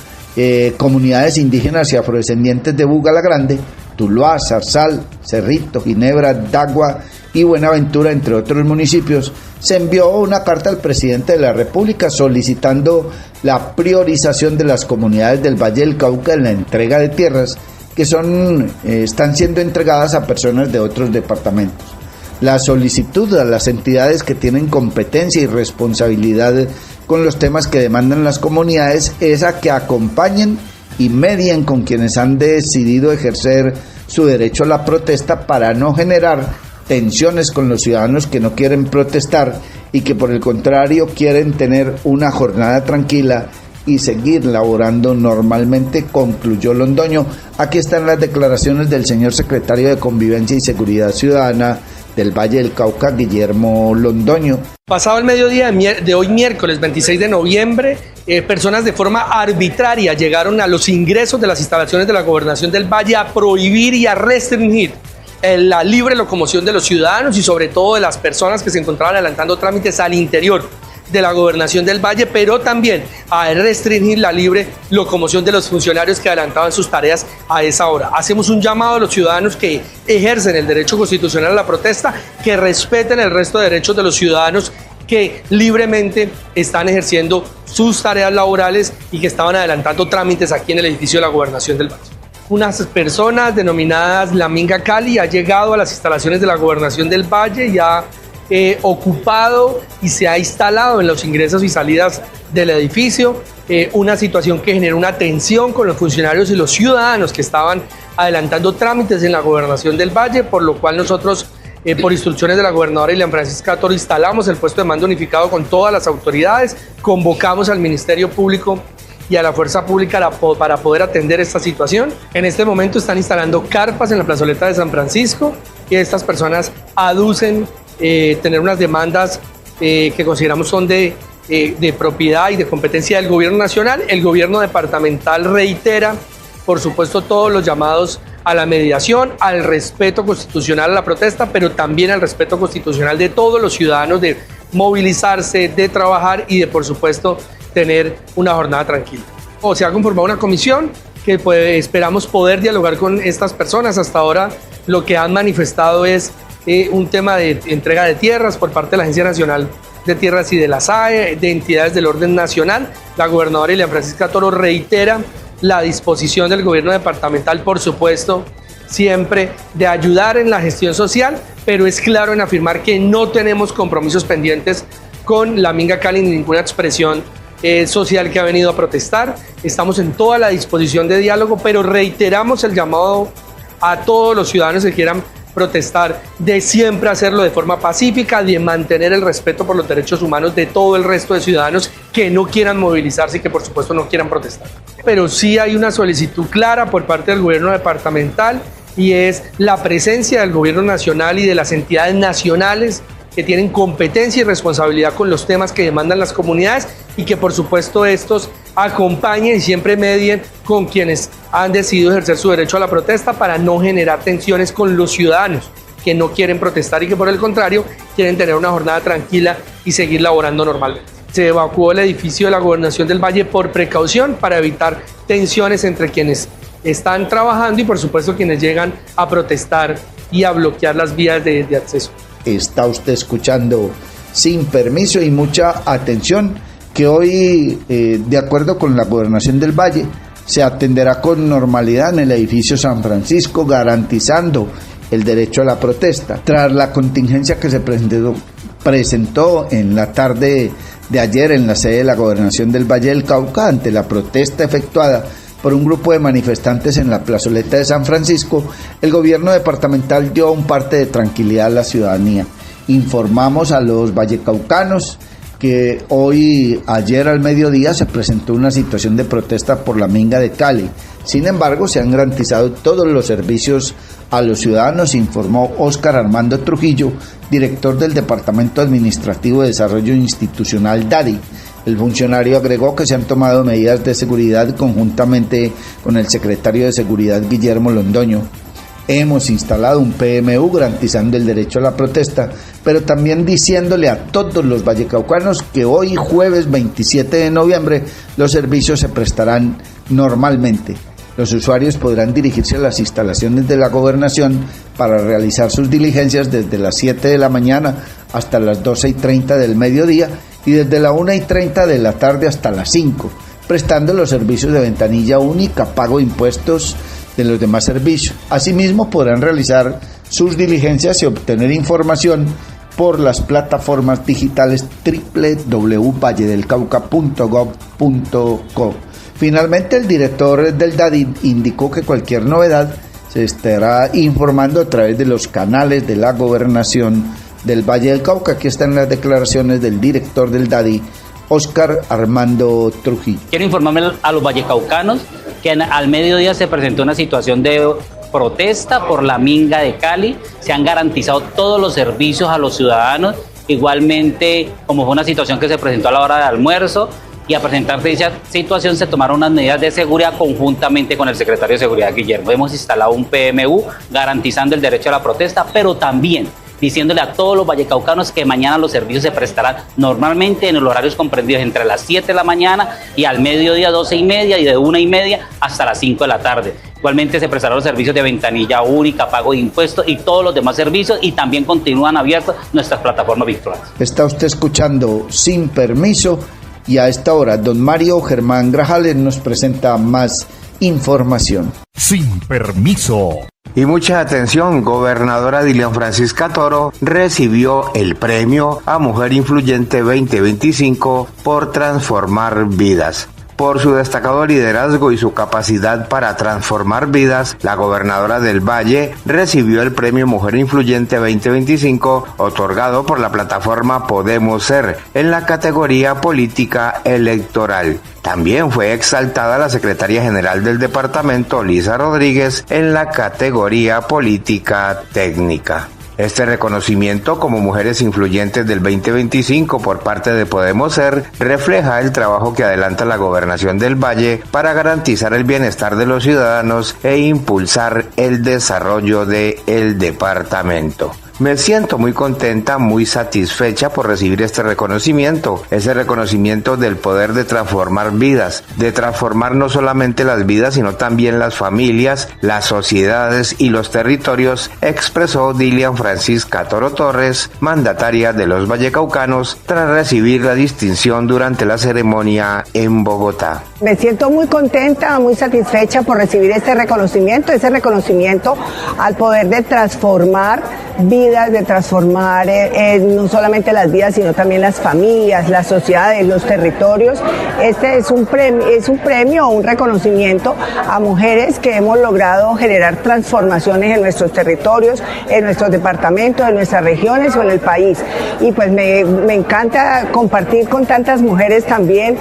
comunidades indígenas y afrodescendientes de Buga la Grande, Tuluá, Zarzal, Cerrito, Ginebra, Dagua y Buenaventura, entre otros municipios, se envió una carta al presidente de la República solicitando la priorización de las comunidades del Valle del Cauca en la entrega de tierras que están siendo entregadas a personas de otros departamentos. La solicitud a las entidades que tienen competencia y responsabilidad con los temas que demandan las comunidades es a que acompañen y medien con quienes han decidido ejercer su derecho a la protesta para no generar tensiones con los ciudadanos que no quieren protestar y que por el contrario quieren tener una jornada tranquila y seguir laborando normalmente, concluyó Londoño. Aquí están las declaraciones del señor secretario de Convivencia y Seguridad Ciudadana del Valle del Cauca, Guillermo Londoño. Pasado el mediodía de hoy, miércoles 26 de noviembre, personas de forma arbitraria llegaron a los ingresos de las instalaciones de la Gobernación del Valle a prohibir y a restringir la libre locomoción de los ciudadanos y sobre todo de las personas que se encontraban adelantando trámites al interior de la Gobernación del Valle, pero también a restringir la libre locomoción de los funcionarios que adelantaban sus tareas a esa hora. Hacemos un llamado a los ciudadanos que ejercen el derecho constitucional a la protesta, que respeten el resto de derechos de los ciudadanos que libremente están ejerciendo sus tareas laborales y que estaban adelantando trámites aquí en el edificio de la Gobernación del Valle. Unas personas denominadas La Minga Cali ha llegado a las instalaciones de la Gobernación del Valle y ha ocupado y se ha instalado en los ingresos y salidas del edificio, una situación que generó una tensión con los funcionarios y los ciudadanos que estaban adelantando trámites en la Gobernación del Valle, por lo cual nosotros, por instrucciones de la gobernadora Ilian Francisca Toro, instalamos el puesto de mando unificado con todas las autoridades, convocamos al Ministerio Público y a la Fuerza Pública para poder atender esta situación. En este momento están instalando carpas en la plazoleta de San Francisco y estas personas aducen tener unas demandas que consideramos son de propiedad y de competencia del gobierno nacional. El gobierno departamental reitera, por supuesto, todos los llamados a la mediación, al respeto constitucional a la protesta, pero también al respeto constitucional de todos los ciudadanos de movilizarse, de trabajar y de, por supuesto, tener una jornada tranquila. Se ha conformado una comisión que esperamos poder dialogar con estas personas. Hasta ahora lo que han manifestado es un tema de entrega de tierras por parte de la Agencia Nacional de Tierras y de la SAE, de entidades del orden nacional. La gobernadora Ilian Francisca Toro reitera la disposición del gobierno departamental, por supuesto, siempre de ayudar en la gestión social, pero es claro en afirmar que no tenemos compromisos pendientes con La Minga Cali ni ninguna expresión social que ha venido a protestar. Estamos en toda la disposición de diálogo, pero reiteramos el llamado a todos los ciudadanos que quieran protestar, de siempre hacerlo de forma pacífica, de mantener el respeto por los derechos humanos de todo el resto de ciudadanos que no quieran movilizarse y que por supuesto no quieran protestar. Pero sí hay una solicitud clara por parte del gobierno departamental y es la presencia del gobierno nacional y de las entidades nacionales que tienen competencia y responsabilidad con los temas que demandan las comunidades y que por supuesto estos acompañen y siempre medien con quienes han decidido ejercer su derecho a la protesta para no generar tensiones con los ciudadanos que no quieren protestar y que por el contrario quieren tener una jornada tranquila y seguir laborando normalmente. Se evacuó el edificio de la Gobernación del Valle por precaución para evitar tensiones entre quienes están trabajando y por supuesto quienes llegan a protestar y a bloquear las vías de acceso. Está usted escuchando Sin Permiso y mucha atención que hoy, de acuerdo con la Gobernación del Valle, se atenderá con normalidad en el edificio San Francisco, garantizando el derecho a la protesta. Tras la contingencia que se presentó en la tarde de ayer en la sede de la Gobernación del Valle del Cauca ante la protesta efectuada por un grupo de manifestantes en la plazoleta de San Francisco, el gobierno departamental dio un parte de tranquilidad a la ciudadanía. Informamos a los vallecaucanos que ayer al mediodía se presentó una situación de protesta por la Minga de Cali. Sin embargo, se han garantizado todos los servicios a los ciudadanos, informó Óscar Armando Trujillo, director del Departamento Administrativo de Desarrollo Institucional DADI. El funcionario agregó que se han tomado medidas de seguridad conjuntamente con el secretario de Seguridad Guillermo Londoño. Hemos instalado un PMU garantizando el derecho a la protesta, pero también diciéndole a todos los vallecaucanos que hoy, jueves 27 de noviembre, los servicios se prestarán normalmente. Los usuarios podrán dirigirse a las instalaciones de la gobernación para realizar sus diligencias desde las 7 de la mañana hasta las 12:30 del mediodía y desde la 1:30 de la tarde hasta las 5, prestando los servicios de ventanilla única, pago de impuestos de los demás servicios. Asimismo, podrán realizar sus diligencias y obtener información por las plataformas digitales www.valledelcauca.gov.co. Finalmente, el director del DADI indicó que cualquier novedad se estará informando a través de los canales de la gobernación del Valle del Cauca. Aquí están las declaraciones del director del DADI, Óscar Armando Trujillo. Quiero informarme a los vallecaucanos que al mediodía se presentó una situación de protesta por la minga de Cali. Se han garantizado todos los servicios a los ciudadanos. Igualmente, como fue una situación que se presentó a la hora de almuerzo, y a presentarse dicha situación se tomaron unas medidas de seguridad conjuntamente con el secretario de Seguridad Guillermo. Hemos instalado un PMU garantizando el derecho a la protesta, pero también diciéndole a todos los vallecaucanos que mañana los servicios se prestarán normalmente en los horarios comprendidos entre las 7 de la mañana y al mediodía 12:30 y de 1:30 hasta las 5 de la tarde. Igualmente se prestarán los servicios de ventanilla única, pago de impuestos y todos los demás servicios, y también continúan abiertas nuestras plataformas virtuales. Está usted escuchando Sin Permiso, y a esta hora don Mario Germán Grajales nos presenta más información. Sin Permiso. Y mucha atención, gobernadora Dilian Francisca Toro recibió el premio a Mujer Influyente 2025 por transformar vidas. Por su destacado liderazgo y su capacidad para transformar vidas, la gobernadora del Valle recibió el premio Mujer Influyente 2025 otorgado por la plataforma Podemos Ser en la categoría política electoral. También fue exaltada la secretaria general del departamento, Lisa Rodríguez, en la categoría política técnica. Este reconocimiento como Mujeres Influyentes del 2025 por parte de Podemos Ser refleja el trabajo que adelanta la Gobernación del Valle para garantizar el bienestar de los ciudadanos e impulsar el desarrollo del departamento. Me siento muy contenta, muy satisfecha por recibir este reconocimiento, ese reconocimiento del poder de transformar vidas, de transformar no solamente las vidas, sino también las familias, las sociedades y los territorios, expresó Dilian Francisca Toro Torres, mandataria de los vallecaucanos, tras recibir la distinción durante la ceremonia en Bogotá. Me siento muy contenta, muy satisfecha por recibir este reconocimiento al poder de transformar vidas, de transformar no solamente las vidas, sino también las familias, las sociedades, los territorios. Este es un premio, un reconocimiento a mujeres que hemos logrado generar transformaciones en nuestros territorios, en nuestros departamentos, en nuestras regiones o en el país. Y pues me encanta compartir con tantas mujeres también,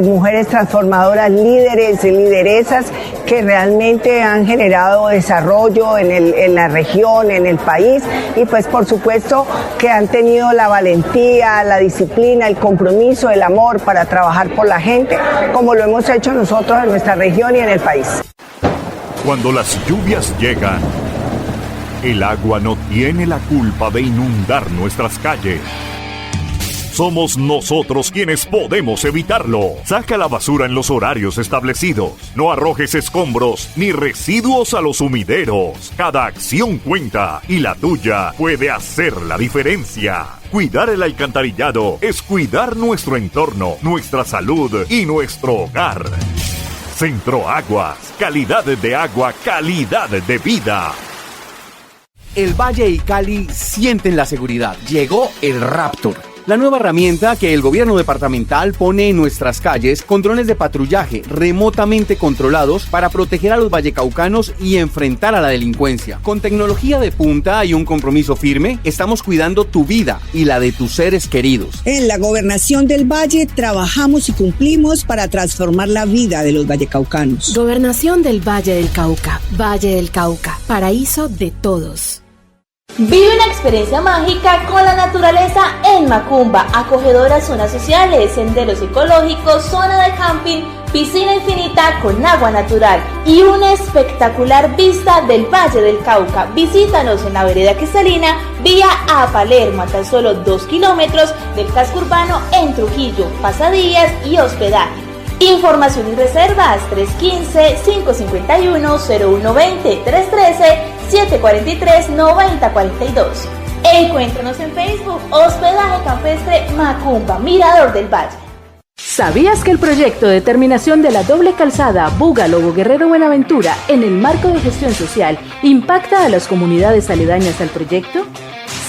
mujeres transformadoras, líderes y lideresas que realmente han generado desarrollo en la región, en el país, y pues por supuesto que han tenido la valentía, la disciplina, el compromiso, el amor para trabajar por la gente, como lo hemos hecho nosotros en nuestra región y en el país. Cuando las lluvias llegan, el agua no tiene la culpa de inundar nuestras calles. Somos nosotros quienes podemos evitarlo. Saca la basura en los horarios establecidos. No arrojes escombros ni residuos a los sumideros. Cada acción cuenta y la tuya puede hacer la diferencia. Cuidar el alcantarillado es cuidar nuestro entorno, nuestra salud y nuestro hogar. Centro Aguas. Calidad de agua, calidad de vida. El Valle y Cali sienten la seguridad. Llegó el Raptor. la nueva herramienta que el gobierno departamental pone en nuestras calles con drones de patrullaje remotamente controlados para proteger a los vallecaucanos y enfrentar a la delincuencia. Con tecnología de punta y un compromiso firme, estamos cuidando tu vida y la de tus seres queridos. En la Gobernación del Valle trabajamos y cumplimos para transformar la vida de los vallecaucanos. Gobernación del Valle del Cauca. Valle del Cauca, paraíso de todos. Vive una experiencia mágica con la naturaleza en Macumba, acogedoras zonas sociales, senderos ecológicos, zona de camping, piscina infinita con agua natural y una espectacular vista del Valle del Cauca. Visítanos en la vereda cristalina, vía a Palermo, a tan solo 2 kilómetros del casco urbano en Trujillo, pasadías y hospedaje. Información y reservas 315-551-0120, 313-743-9042. Encuéntranos en Facebook, Hospedaje Campestre Macumba, Mirador del Valle. ¿Sabías que el proyecto de terminación de la doble calzada Búgalo-Guerrero-Buenaventura en el marco de gestión social impacta a las comunidades aledañas al proyecto?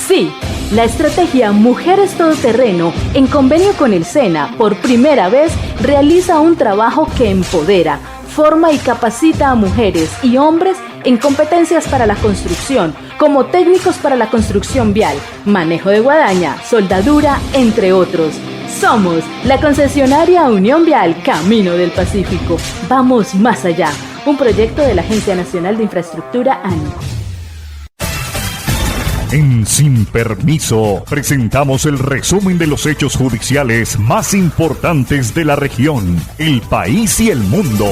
Sí, la estrategia Mujeres Todoterreno, en convenio con el SENA, por primera vez realiza un trabajo que empodera, forma y capacita a mujeres y hombres en competencias para la construcción, como técnicos para la construcción vial, manejo de guadaña, soldadura, entre otros. Somos la concesionaria Unión Vial Camino del Pacífico. Vamos más allá. Un proyecto de la Agencia Nacional de Infraestructura ANI. En Sin Permiso presentamos el resumen de los hechos judiciales más importantes de la región, el país y el mundo.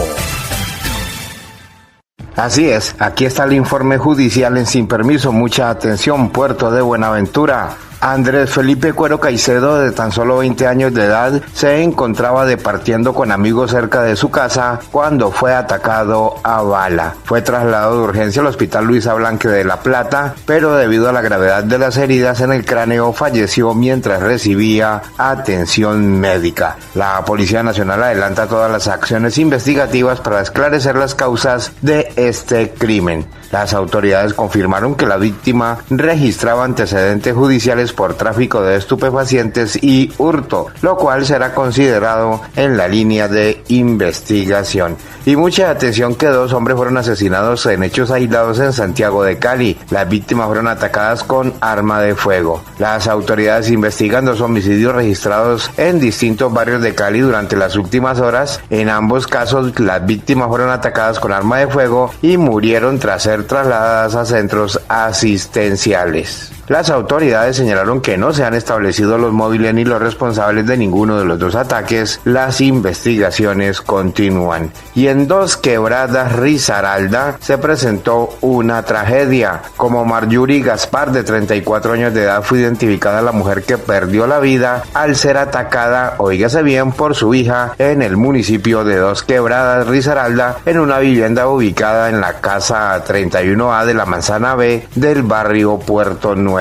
Así es, aquí está el informe judicial en Sin Permiso. Mucha atención, Puerto de Buenaventura. Andrés Felipe Cuero Caicedo, de tan solo 20 años de edad, se encontraba departiendo con amigos cerca de su casa cuando fue atacado a bala. Fue trasladado de urgencia al Hospital Luisa Blanque de La Plata, pero debido a la gravedad de las heridas en el cráneo falleció mientras recibía atención médica. La Policía Nacional adelanta todas las acciones investigativas para esclarecer las causas de este crimen. Las autoridades confirmaron que la víctima registraba antecedentes judiciales por tráfico de estupefacientes y hurto, lo cual será considerado en la línea de investigación. Y mucha atención que 2 hombres fueron asesinados en hechos aislados en Santiago de Cali. Las víctimas fueron atacadas con arma de fuego. Las autoridades investigan 2 homicidios registrados en distintos barrios de Cali durante las últimas horas. En ambos casos, las víctimas fueron atacadas con arma de fuego y murieron tras ser trasladadas a centros asistenciales. Las autoridades señalaron que no se han establecido los móviles ni los responsables de ninguno de los 2 ataques. Las investigaciones continúan. Y en Dos Quebradas, Risaralda, se presentó una tragedia. Como Marjorie Gaspar, de 34 años de edad, fue identificada la mujer que perdió la vida al ser atacada, oígase bien, por su hija en el municipio de Dos Quebradas, Risaralda, en una vivienda ubicada en la casa 31A de la Manzana B del barrio Puerto Nuevo.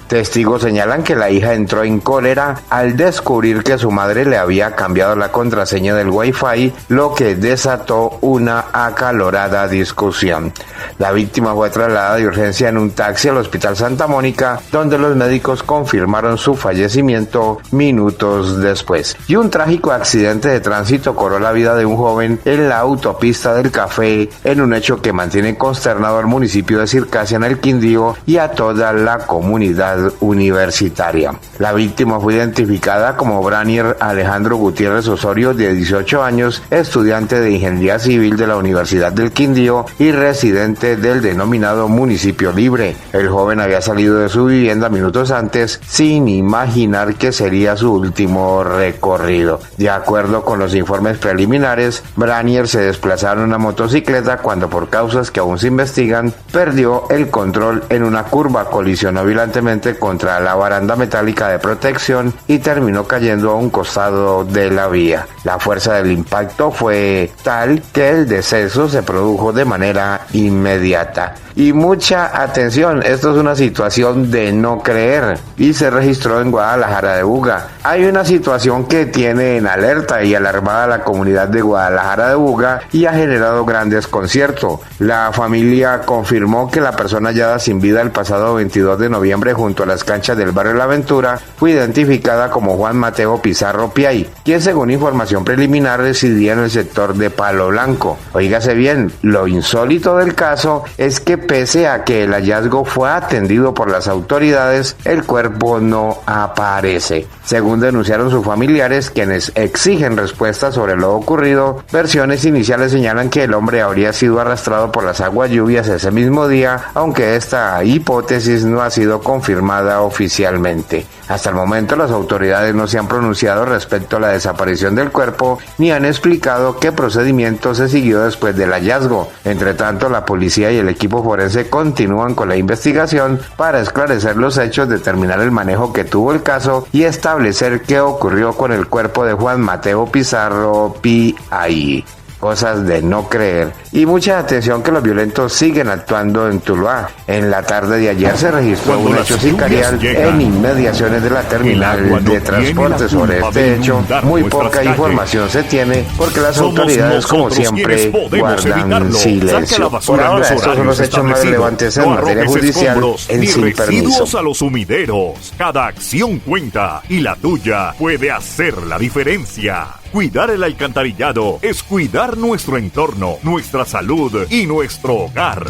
Testigos señalan que la hija entró en cólera al descubrir que su madre le había cambiado la contraseña del Wi-Fi, lo que desató una acalorada discusión. La víctima fue trasladada de urgencia en un taxi al Hospital Santa Mónica, donde los médicos confirmaron su fallecimiento minutos después. Y un trágico accidente de tránsito cobró la vida de un joven en la autopista del Café, en un hecho que mantiene consternado al municipio de Circasia en el Quindío y a toda la comunidad universitaria. La víctima fue identificada como Branier Alejandro Gutiérrez Osorio, de 18 años, estudiante de Ingeniería Civil de la Universidad del Quindío y residente del denominado Municipio Libre. El joven había salido de su vivienda minutos antes sin imaginar que sería su último recorrido. De acuerdo con los informes preliminares, Branier se desplazaba en una motocicleta cuando, por causas que aún se investigan, perdió el control en una curva, colisionó violentamente contra la baranda metálica de protección y terminó cayendo a un costado de la vía. La fuerza del impacto fue tal que el deceso se produjo de manera inmediata. Y mucha atención, esto es una situación de no creer y se registró en Guadalajara de Buga. Hay una situación que tiene en alerta y alarmada a la comunidad de Guadalajara de Buga y ha generado gran desconcierto. La familia confirmó que la persona hallada sin vida el pasado 22 de noviembre junto a las canchas del barrio La Ventura fue identificada como Juan Mateo Pizarro Piay, quien según información preliminar residía en el sector de Palo Blanco. Óigase bien, lo insólito del caso es que pese a que el hallazgo fue atendido por las autoridades, el cuerpo no aparece. Según denunciaron sus familiares, quienes exigen respuestas sobre lo ocurrido, versiones iniciales señalan que el hombre habría sido arrastrado por las aguas lluvias ese mismo día, aunque esta hipótesis no ha sido confirmada oficialmente. Hasta el momento las autoridades no se han pronunciado respecto a la desaparición del cuerpo ni han explicado qué procedimiento se siguió después del hallazgo. Entre tanto, la policía y el equipo forense continúan con la investigación para esclarecer los hechos, determinar el manejo que tuvo el caso y establecer qué ocurrió con el cuerpo de Juan Mateo Pizarro Piay. Cosas de no creer. Y mucha atención que los violentos siguen actuando en Tuluá. En la tarde de ayer se registró un hecho sicarial en inmediaciones de la terminal de transporte. Sobre este hecho, muy poca información se tiene porque las autoridades, como siempre, guardan silencio. Por ahora, estos son los hechos más relevantes en materia judicial en Sin Permiso. A los sumideros. Cada acción cuenta y la tuya puede hacer la diferencia. Cuidar el alcantarillado es cuidar nuestro entorno, nuestra salud y nuestro hogar.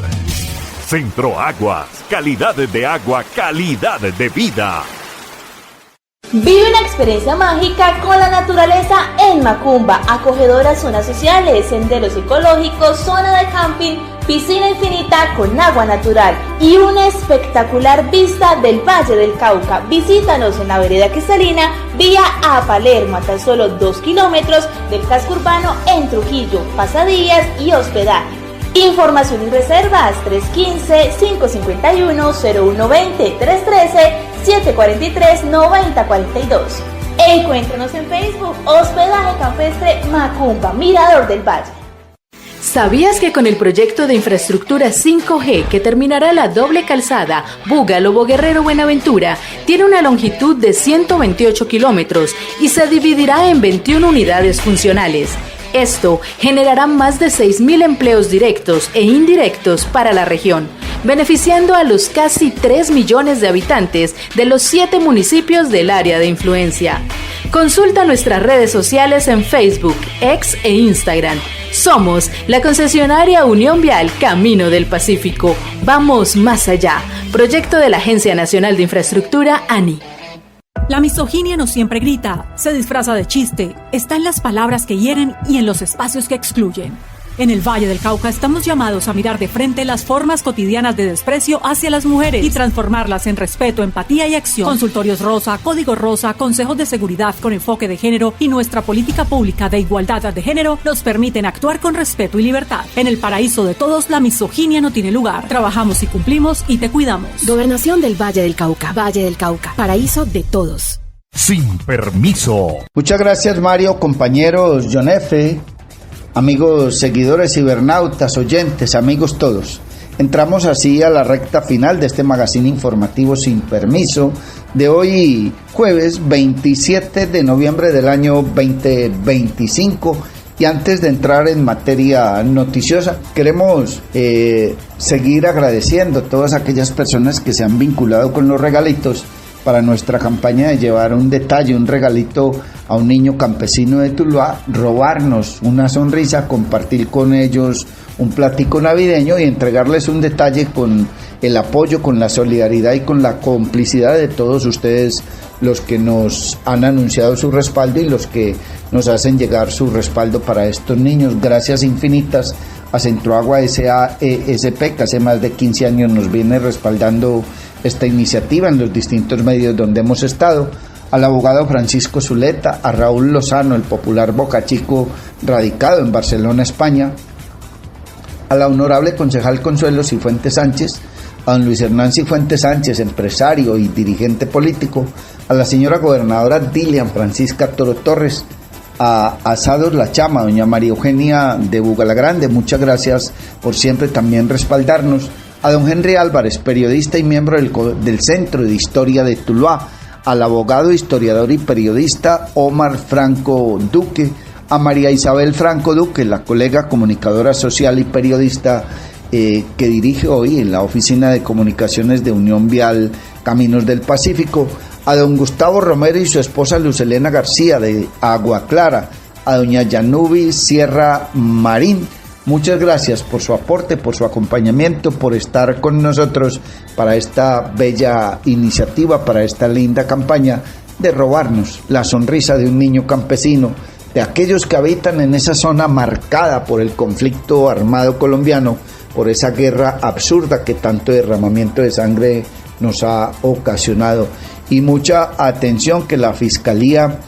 Centro Aguas, calidad de agua, calidad de vida. Vive una experiencia mágica con la naturaleza en Macumba, acogedoras zonas sociales, senderos ecológicos, zona de camping, piscina infinita con agua natural y una espectacular vista del Valle del Cauca. Visítanos en la vereda Cristalina, vía a Palermo, a tan solo 2 kilómetros del casco urbano en Trujillo, pasadías y hospedaje. Información y reservas 315-551-0120, 313-743-9042. Encuéntranos en Facebook, Hospedaje Campestre Macumba, Mirador del Valle. ¿Sabías que con el proyecto de infraestructura 5G que terminará la doble calzada Búgalo-Boguerrero-Buenaventura tiene una longitud de 128 kilómetros y se dividirá en 21 unidades funcionales? Esto generará más de 6.000 empleos directos e indirectos para la región, beneficiando a los casi 3 millones de habitantes de los 7 municipios del área de influencia. Consulta nuestras redes sociales en Facebook, X e Instagram. Somos la concesionaria Unión Vial Camino del Pacífico. Vamos más allá. Proyecto de la Agencia Nacional de Infraestructura, ANI. La misoginia no siempre grita, se disfraza de chiste, está en las palabras que hieren y en los espacios que excluyen. En el Valle del Cauca estamos llamados a mirar de frente las formas cotidianas de desprecio hacia las mujeres y transformarlas en respeto, empatía y acción. Consultorios Rosa, Código Rosa, consejos de seguridad con enfoque de género y nuestra política pública de igualdad de género nos permiten actuar con respeto y libertad. En el paraíso de todos, la misoginia no tiene lugar. Trabajamos y cumplimos y te cuidamos. Gobernación del Valle del Cauca. Valle del Cauca. Paraíso de todos. Sin Permiso. Muchas gracias, Mario, compañeros, John F., amigos seguidores, cibernautas, oyentes, amigos todos. Entramos así a la recta final de este magazine informativo Sin Permiso de hoy, jueves 27 de noviembre del año 2025. Y antes de entrar en materia noticiosa, queremos seguir agradeciendo a todas aquellas personas que se han vinculado con los regalitos para nuestra campaña de llevar un detalle, un regalito a un niño campesino de Tuluá, robarnos una sonrisa, compartir con ellos un platico navideño y entregarles un detalle con el apoyo, con la solidaridad y con la complicidad de todos ustedes, los que nos han anunciado su respaldo y los que nos hacen llegar su respaldo para estos niños. Gracias infinitas a Centroagua S.A.E.S.P., que hace más de 15 años nos viene respaldando esta iniciativa en los distintos medios donde hemos estado, al abogado Francisco Zuleta, a Raúl Lozano, el popular bocachico radicado en Barcelona, España, a la honorable concejal Consuelo Cifuentes Sánchez, a don Luis Hernán Cifuentes Sánchez, empresario y dirigente político, a la señora gobernadora Dilian Francisca Toro Torres, a Asados La Chama, doña María Eugenia de Bugalagrande, muchas gracias por siempre también respaldarnos, a don Henry Álvarez, periodista y miembro del Centro de Historia de Tuluá, al abogado, historiador y periodista Omar Franco Duque, a María Isabel Franco Duque, la colega comunicadora social y periodista que dirige hoy en la Oficina de Comunicaciones de Unión Vial Caminos del Pacífico, a don Gustavo Romero y su esposa Luz Elena García de Agua Clara, a doña Yanubi Sierra Marín. Muchas gracias por su aporte, por su acompañamiento, por estar con nosotros para esta bella iniciativa, para esta linda campaña de robarnos la sonrisa de un niño campesino, de aquellos que habitan en esa zona marcada por el conflicto armado colombiano, por esa guerra absurda que tanto derramamiento de sangre nos ha ocasionado. Y mucha atención que la Fiscalía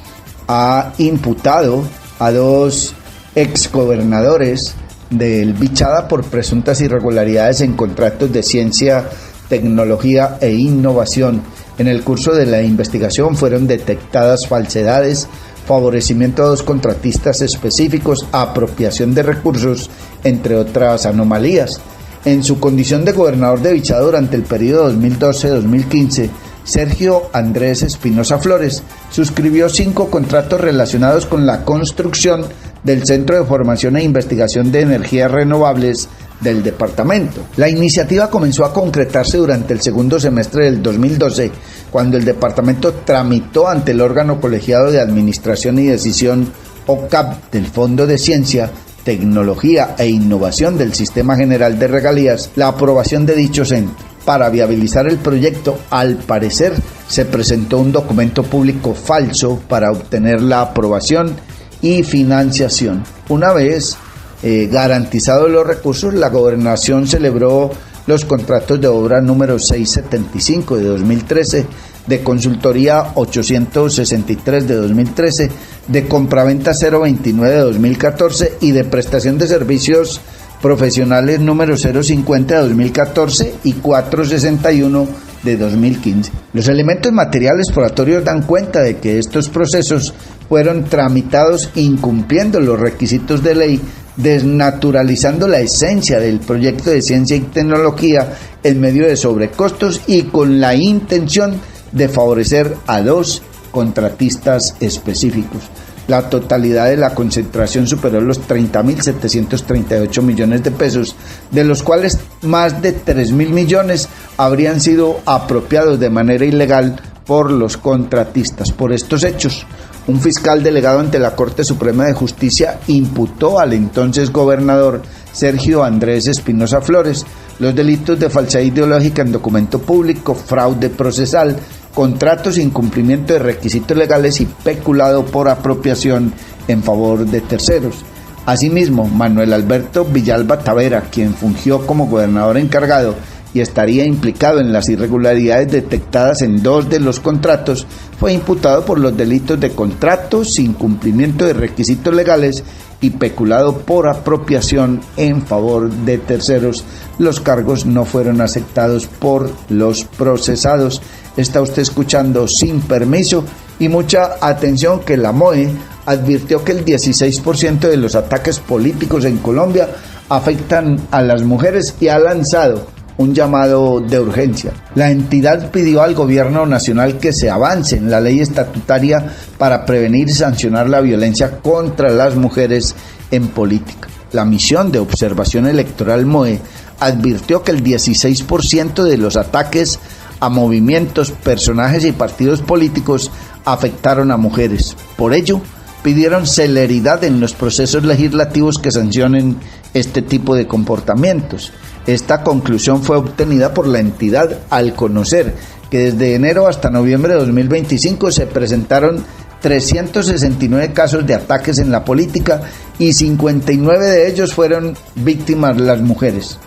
ha imputado a dos exgobernadores del Bichada por presuntas irregularidades en contratos de ciencia, tecnología e innovación. En el curso de la investigación fueron detectadas falsedades, favorecimiento a dos contratistas específicos, apropiación de recursos, entre otras anomalías. En su condición de gobernador de Bichada durante el periodo 2012-2015, Sergio Andrés Espinosa Flores suscribió 5 contratos relacionados con la construcción del Centro de Formación e Investigación de Energías Renovables del departamento. La iniciativa comenzó a concretarse durante el segundo semestre del 2012, cuando el departamento tramitó ante el órgano colegiado de Administración y Decisión OCAP del Fondo de Ciencia, Tecnología e Innovación del Sistema General de Regalías la aprobación de dicho centro. Para viabilizar el proyecto, al parecer, se presentó un documento público falso para obtener la aprobación y financiación. Una vez garantizados los recursos, la gobernación celebró los contratos de obra número 675 de 2013, de consultoría 863 de 2013, de compraventa 029 de 2014 y de prestación de servicios profesionales número 050 de 2014 y 461 de 2015. Los elementos materiales probatorios dan cuenta de que estos procesos fueron tramitados incumpliendo los requisitos de ley, desnaturalizando la esencia del proyecto de ciencia y tecnología en medio de sobrecostos y con la intención de favorecer a dos contratistas específicos. La totalidad de la concentración superó los 30.738 millones de pesos, de los cuales más de 3.000 millones habrían sido apropiados de manera ilegal por los contratistas. Por estos hechos, un fiscal delegado ante la Corte Suprema de Justicia imputó al entonces gobernador Sergio Andrés Espinosa Flores los delitos de falsedad ideológica en documento público, fraude procesal, contratos, incumplimiento de requisitos legales y peculado por apropiación en favor de terceros. Asimismo, Manuel Alberto Villalba Tavera, quien fungió como gobernador encargado y estaría implicado en las irregularidades detectadas en 2 de los contratos, fue imputado por los delitos de contratos, incumplimiento de requisitos legales y peculado por apropiación en favor de terceros. Los cargos no fueron aceptados por los procesados. Está usted escuchando Sin Permiso, y mucha atención que la MOE advirtió que el 16% de los ataques políticos en Colombia afectan a las mujeres y ha lanzado un llamado de urgencia. La entidad pidió al gobierno nacional que se avance en la ley estatutaria para prevenir y sancionar la violencia contra las mujeres en política. La misión de observación electoral MOE advirtió que el 16% de los ataques a movimientos, personajes y partidos políticos afectaron a mujeres. Por ello, pidieron celeridad en los procesos legislativos que sancionen este tipo de comportamientos. Esta conclusión fue obtenida por la entidad al conocer que desde enero hasta noviembre de 2025 se presentaron 369 casos de ataques en la política y 59 de ellos fueron víctimas las mujeres.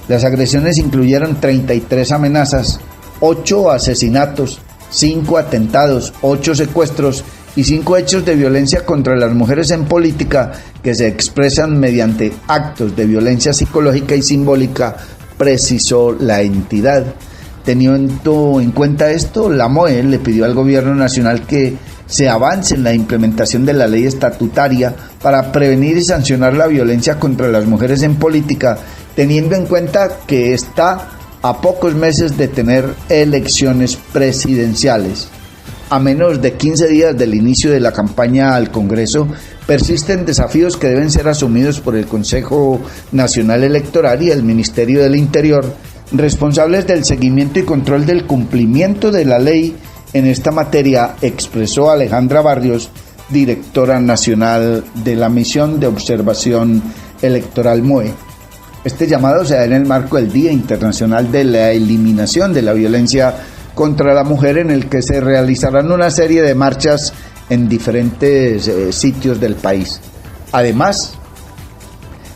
Las agresiones incluyeron 33 amenazas, 8 asesinatos, 5 atentados, 8 secuestros y 5 hechos de violencia contra las mujeres en política que se expresan mediante actos de violencia psicológica y simbólica, precisó la entidad. Teniendo en cuenta esto, la MOE le pidió al gobierno nacional que se avance en la implementación de la ley estatutaria para prevenir y sancionar la violencia contra las mujeres en política, teniendo en cuenta que está a pocos meses de tener elecciones presidenciales. A menos de 15 días del inicio de la campaña al Congreso, persisten desafíos que deben ser asumidos por el Consejo Nacional Electoral y el Ministerio del Interior, responsables del seguimiento y control del cumplimiento de la ley en esta materia, expresó Alejandra Barrios, directora nacional de la Misión de Observación Electoral MOE. Este llamado se da en el marco del Día Internacional de la Eliminación de la Violencia contra la Mujer, en el que se realizarán una serie de marchas en diferentes sitios del país. Además,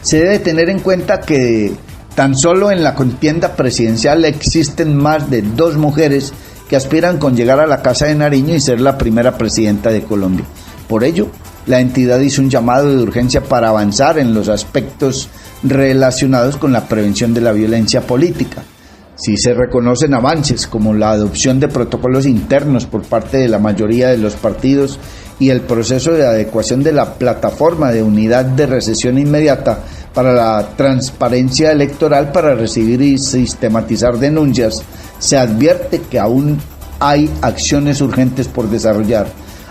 se debe tener en cuenta que tan solo en la contienda presidencial existen más de 2 mujeres que aspiran con llegar a la Casa de Nariño y ser la primera presidenta de Colombia. Por ello, la entidad hizo un llamado de urgencia para avanzar en los aspectos relacionados con la prevención de la violencia política. Sí se reconocen avances como la adopción de protocolos internos por parte de la mayoría de los partidos y el proceso de adecuación de la plataforma de unidad de recesión inmediata para la transparencia electoral para recibir y sistematizar denuncias. Se advierte que aún hay acciones urgentes por desarrollar.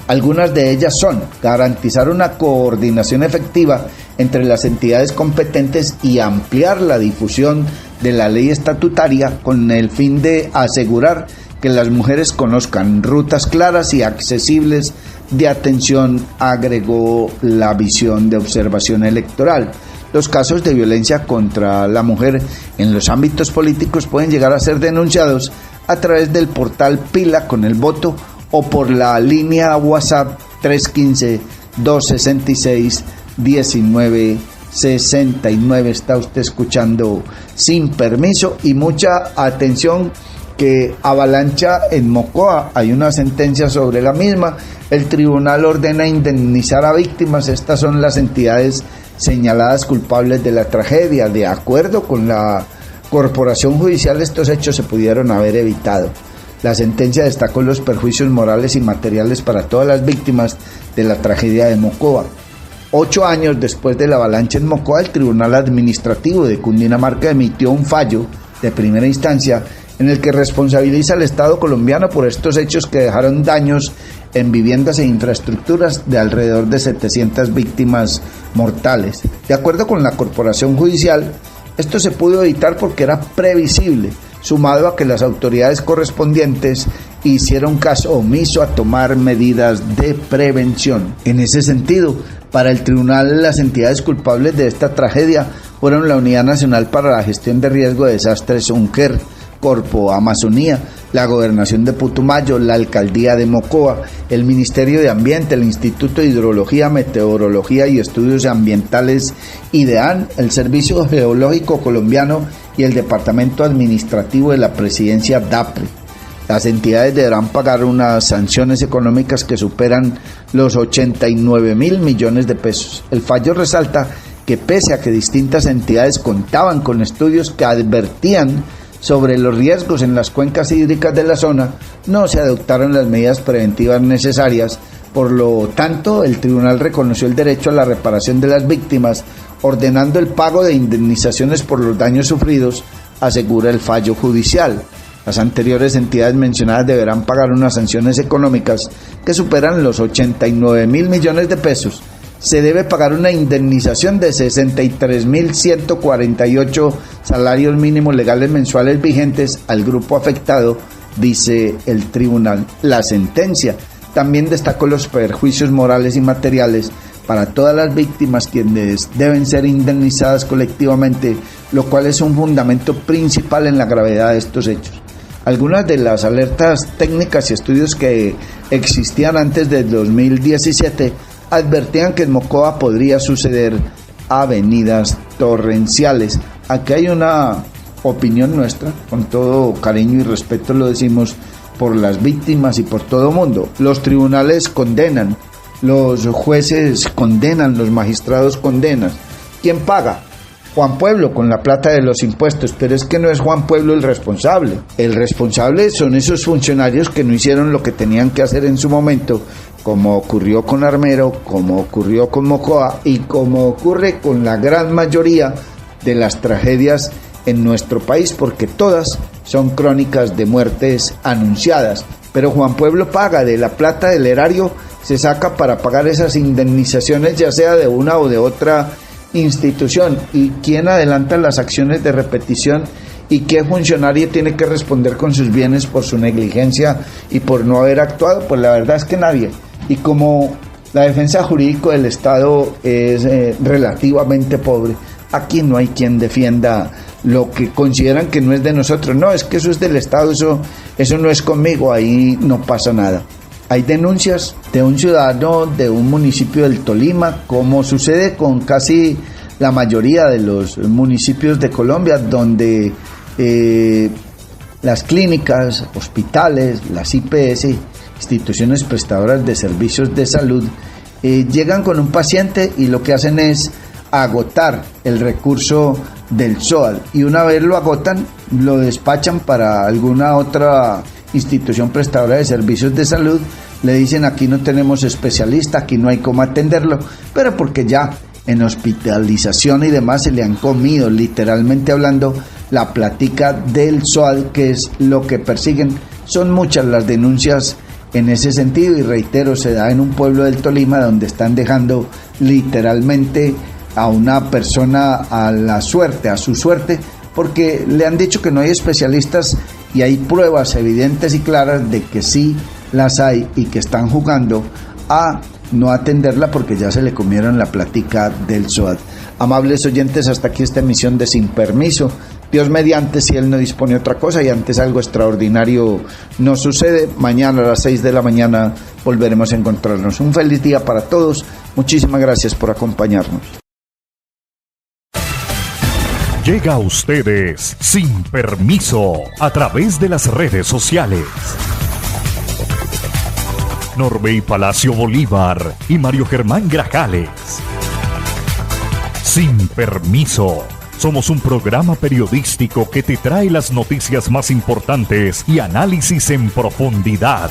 Algunas de ellas son garantizar una coordinación efectiva entre las entidades competentes y ampliar la difusión de la ley estatutaria con el fin de asegurar que las mujeres conozcan rutas claras y accesibles de atención, agregó la visión de observación electoral. Los casos de violencia contra la mujer en los ámbitos políticos pueden llegar a ser denunciados a través del portal Pila con el Voto o por la línea WhatsApp 315-266-1969. Está usted escuchando Sin Permiso, y mucha atención que avalancha en Mocoa. Hay una sentencia sobre la misma. El tribunal ordena indemnizar a víctimas. Estas son las entidades señaladas culpables de la tragedia. De acuerdo con la corporación judicial, estos hechos se pudieron haber evitado. La sentencia destacó los perjuicios morales y materiales para todas las víctimas de la tragedia de Mocoa. 8 años después de la avalancha en Mocoa, el Tribunal Administrativo de Cundinamarca emitió un fallo de primera instancia en el que responsabiliza al Estado colombiano por estos hechos que dejaron daños en viviendas e infraestructuras de alrededor de 700 víctimas mortales. De acuerdo con la corporación judicial, esto se pudo evitar porque era previsible, sumado a que las autoridades correspondientes hicieron caso omiso a tomar medidas de prevención. En ese sentido, para el tribunal, las entidades culpables de esta tragedia fueron la Unidad Nacional para la Gestión de Riesgo de Desastres UNGER, Corpo Amazonía, la Gobernación de Putumayo, la Alcaldía de Mocoa, el Ministerio de Ambiente, el Instituto de Hidrología, Meteorología y Estudios Ambientales IDEAN, el Servicio Geológico Colombiano y el Departamento Administrativo de la Presidencia DAPRE. Las entidades deberán pagar unas sanciones económicas que superan los 89.000 millones de pesos. El fallo resalta que pese a que distintas entidades contaban con estudios que advertían sobre los riesgos en las cuencas hídricas de la zona, no se adoptaron las medidas preventivas necesarias. Por lo tanto, el tribunal reconoció el derecho a la reparación de las víctimas, ordenando el pago de indemnizaciones por los daños sufridos, asegura el fallo judicial. Las anteriores entidades mencionadas deberán pagar unas sanciones económicas que superan los 89.000 millones de pesos. Se debe pagar una indemnización de 63.148 salarios mínimos legales mensuales vigentes al grupo afectado, dice el tribunal. La sentencia también destacó los perjuicios morales y materiales para todas las víctimas, quienes deben ser indemnizadas colectivamente, lo cual es un fundamento principal en la gravedad de estos hechos. Algunas de las alertas técnicas y estudios que existían antes del 2017 advertían que en Mocoa podría suceder avenidas torrenciales. Aquí hay una opinión nuestra, con todo cariño y respeto lo decimos, por las víctimas y por todo mundo. Los tribunales condenan, los jueces condenan, los magistrados condenan. ¿Quién paga? Juan Pueblo, con la plata de los impuestos, pero es que no es Juan Pueblo el responsable. El responsable son esos funcionarios que no hicieron lo que tenían que hacer en su momento, como ocurrió con Armero, como ocurrió con Mocoa y como ocurre con la gran mayoría de las tragedias en nuestro país, porque todas son crónicas de muertes anunciadas. Pero Juan Pueblo paga, de la plata del erario se saca para pagar esas indemnizaciones, ya sea de una o de otra institución. ¿Y quién adelanta las acciones de repetición ¿Y qué funcionario tiene que responder con sus bienes por su negligencia y por no haber actuado? Pues la verdad es que nadie. Y como la defensa jurídica del Estado es relativamente pobre, aquí no hay quien defienda lo que consideran que no es de nosotros. No, es que eso es del Estado, eso no es conmigo, ahí no pasa nada. Hay denuncias de un ciudadano de un municipio del Tolima, como sucede con casi la mayoría de los municipios de Colombia, donde las clínicas, hospitales, las IPS, instituciones prestadoras de servicios de salud, llegan con un paciente y lo que hacen es agotar el recurso del SOAT, y una vez lo agotan, lo despachan para alguna otra institución prestadora de servicios de salud. Le dicen: aquí no tenemos especialista, aquí no hay cómo atenderlo, pero porque ya en hospitalización y demás se le han comido, literalmente hablando, la plática del SOAT, que es lo que persiguen. Son muchas las denuncias en ese sentido, y reitero, se da en un pueblo del Tolima donde están dejando literalmente a una persona a la suerte, a su suerte, porque le han dicho que no hay especialistas, y hay pruebas evidentes y claras de que sí las hay y que están jugando a no atenderla porque ya se le comieron la plática del SOAT. Amables oyentes, hasta aquí esta emisión de Sin Permiso. Dios mediante, si Él no dispone otra cosa y antes algo extraordinario no sucede, mañana a las 6 de la mañana volveremos a encontrarnos. Un feliz día para todos. Muchísimas gracias por acompañarnos. Llega a ustedes Sin Permiso a través de las redes sociales. Norbey Palacio Bolívar y Mario Germán Grajales. Sin Permiso. Somos un programa periodístico que te trae las noticias más importantes y análisis en profundidad.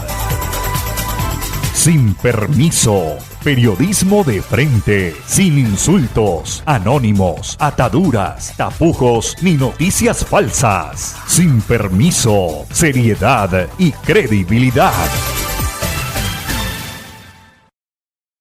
Sin Permiso. Periodismo de frente, sin insultos, anónimos, ataduras, tapujos ni noticias falsas. Sin Permiso. Seriedad y credibilidad.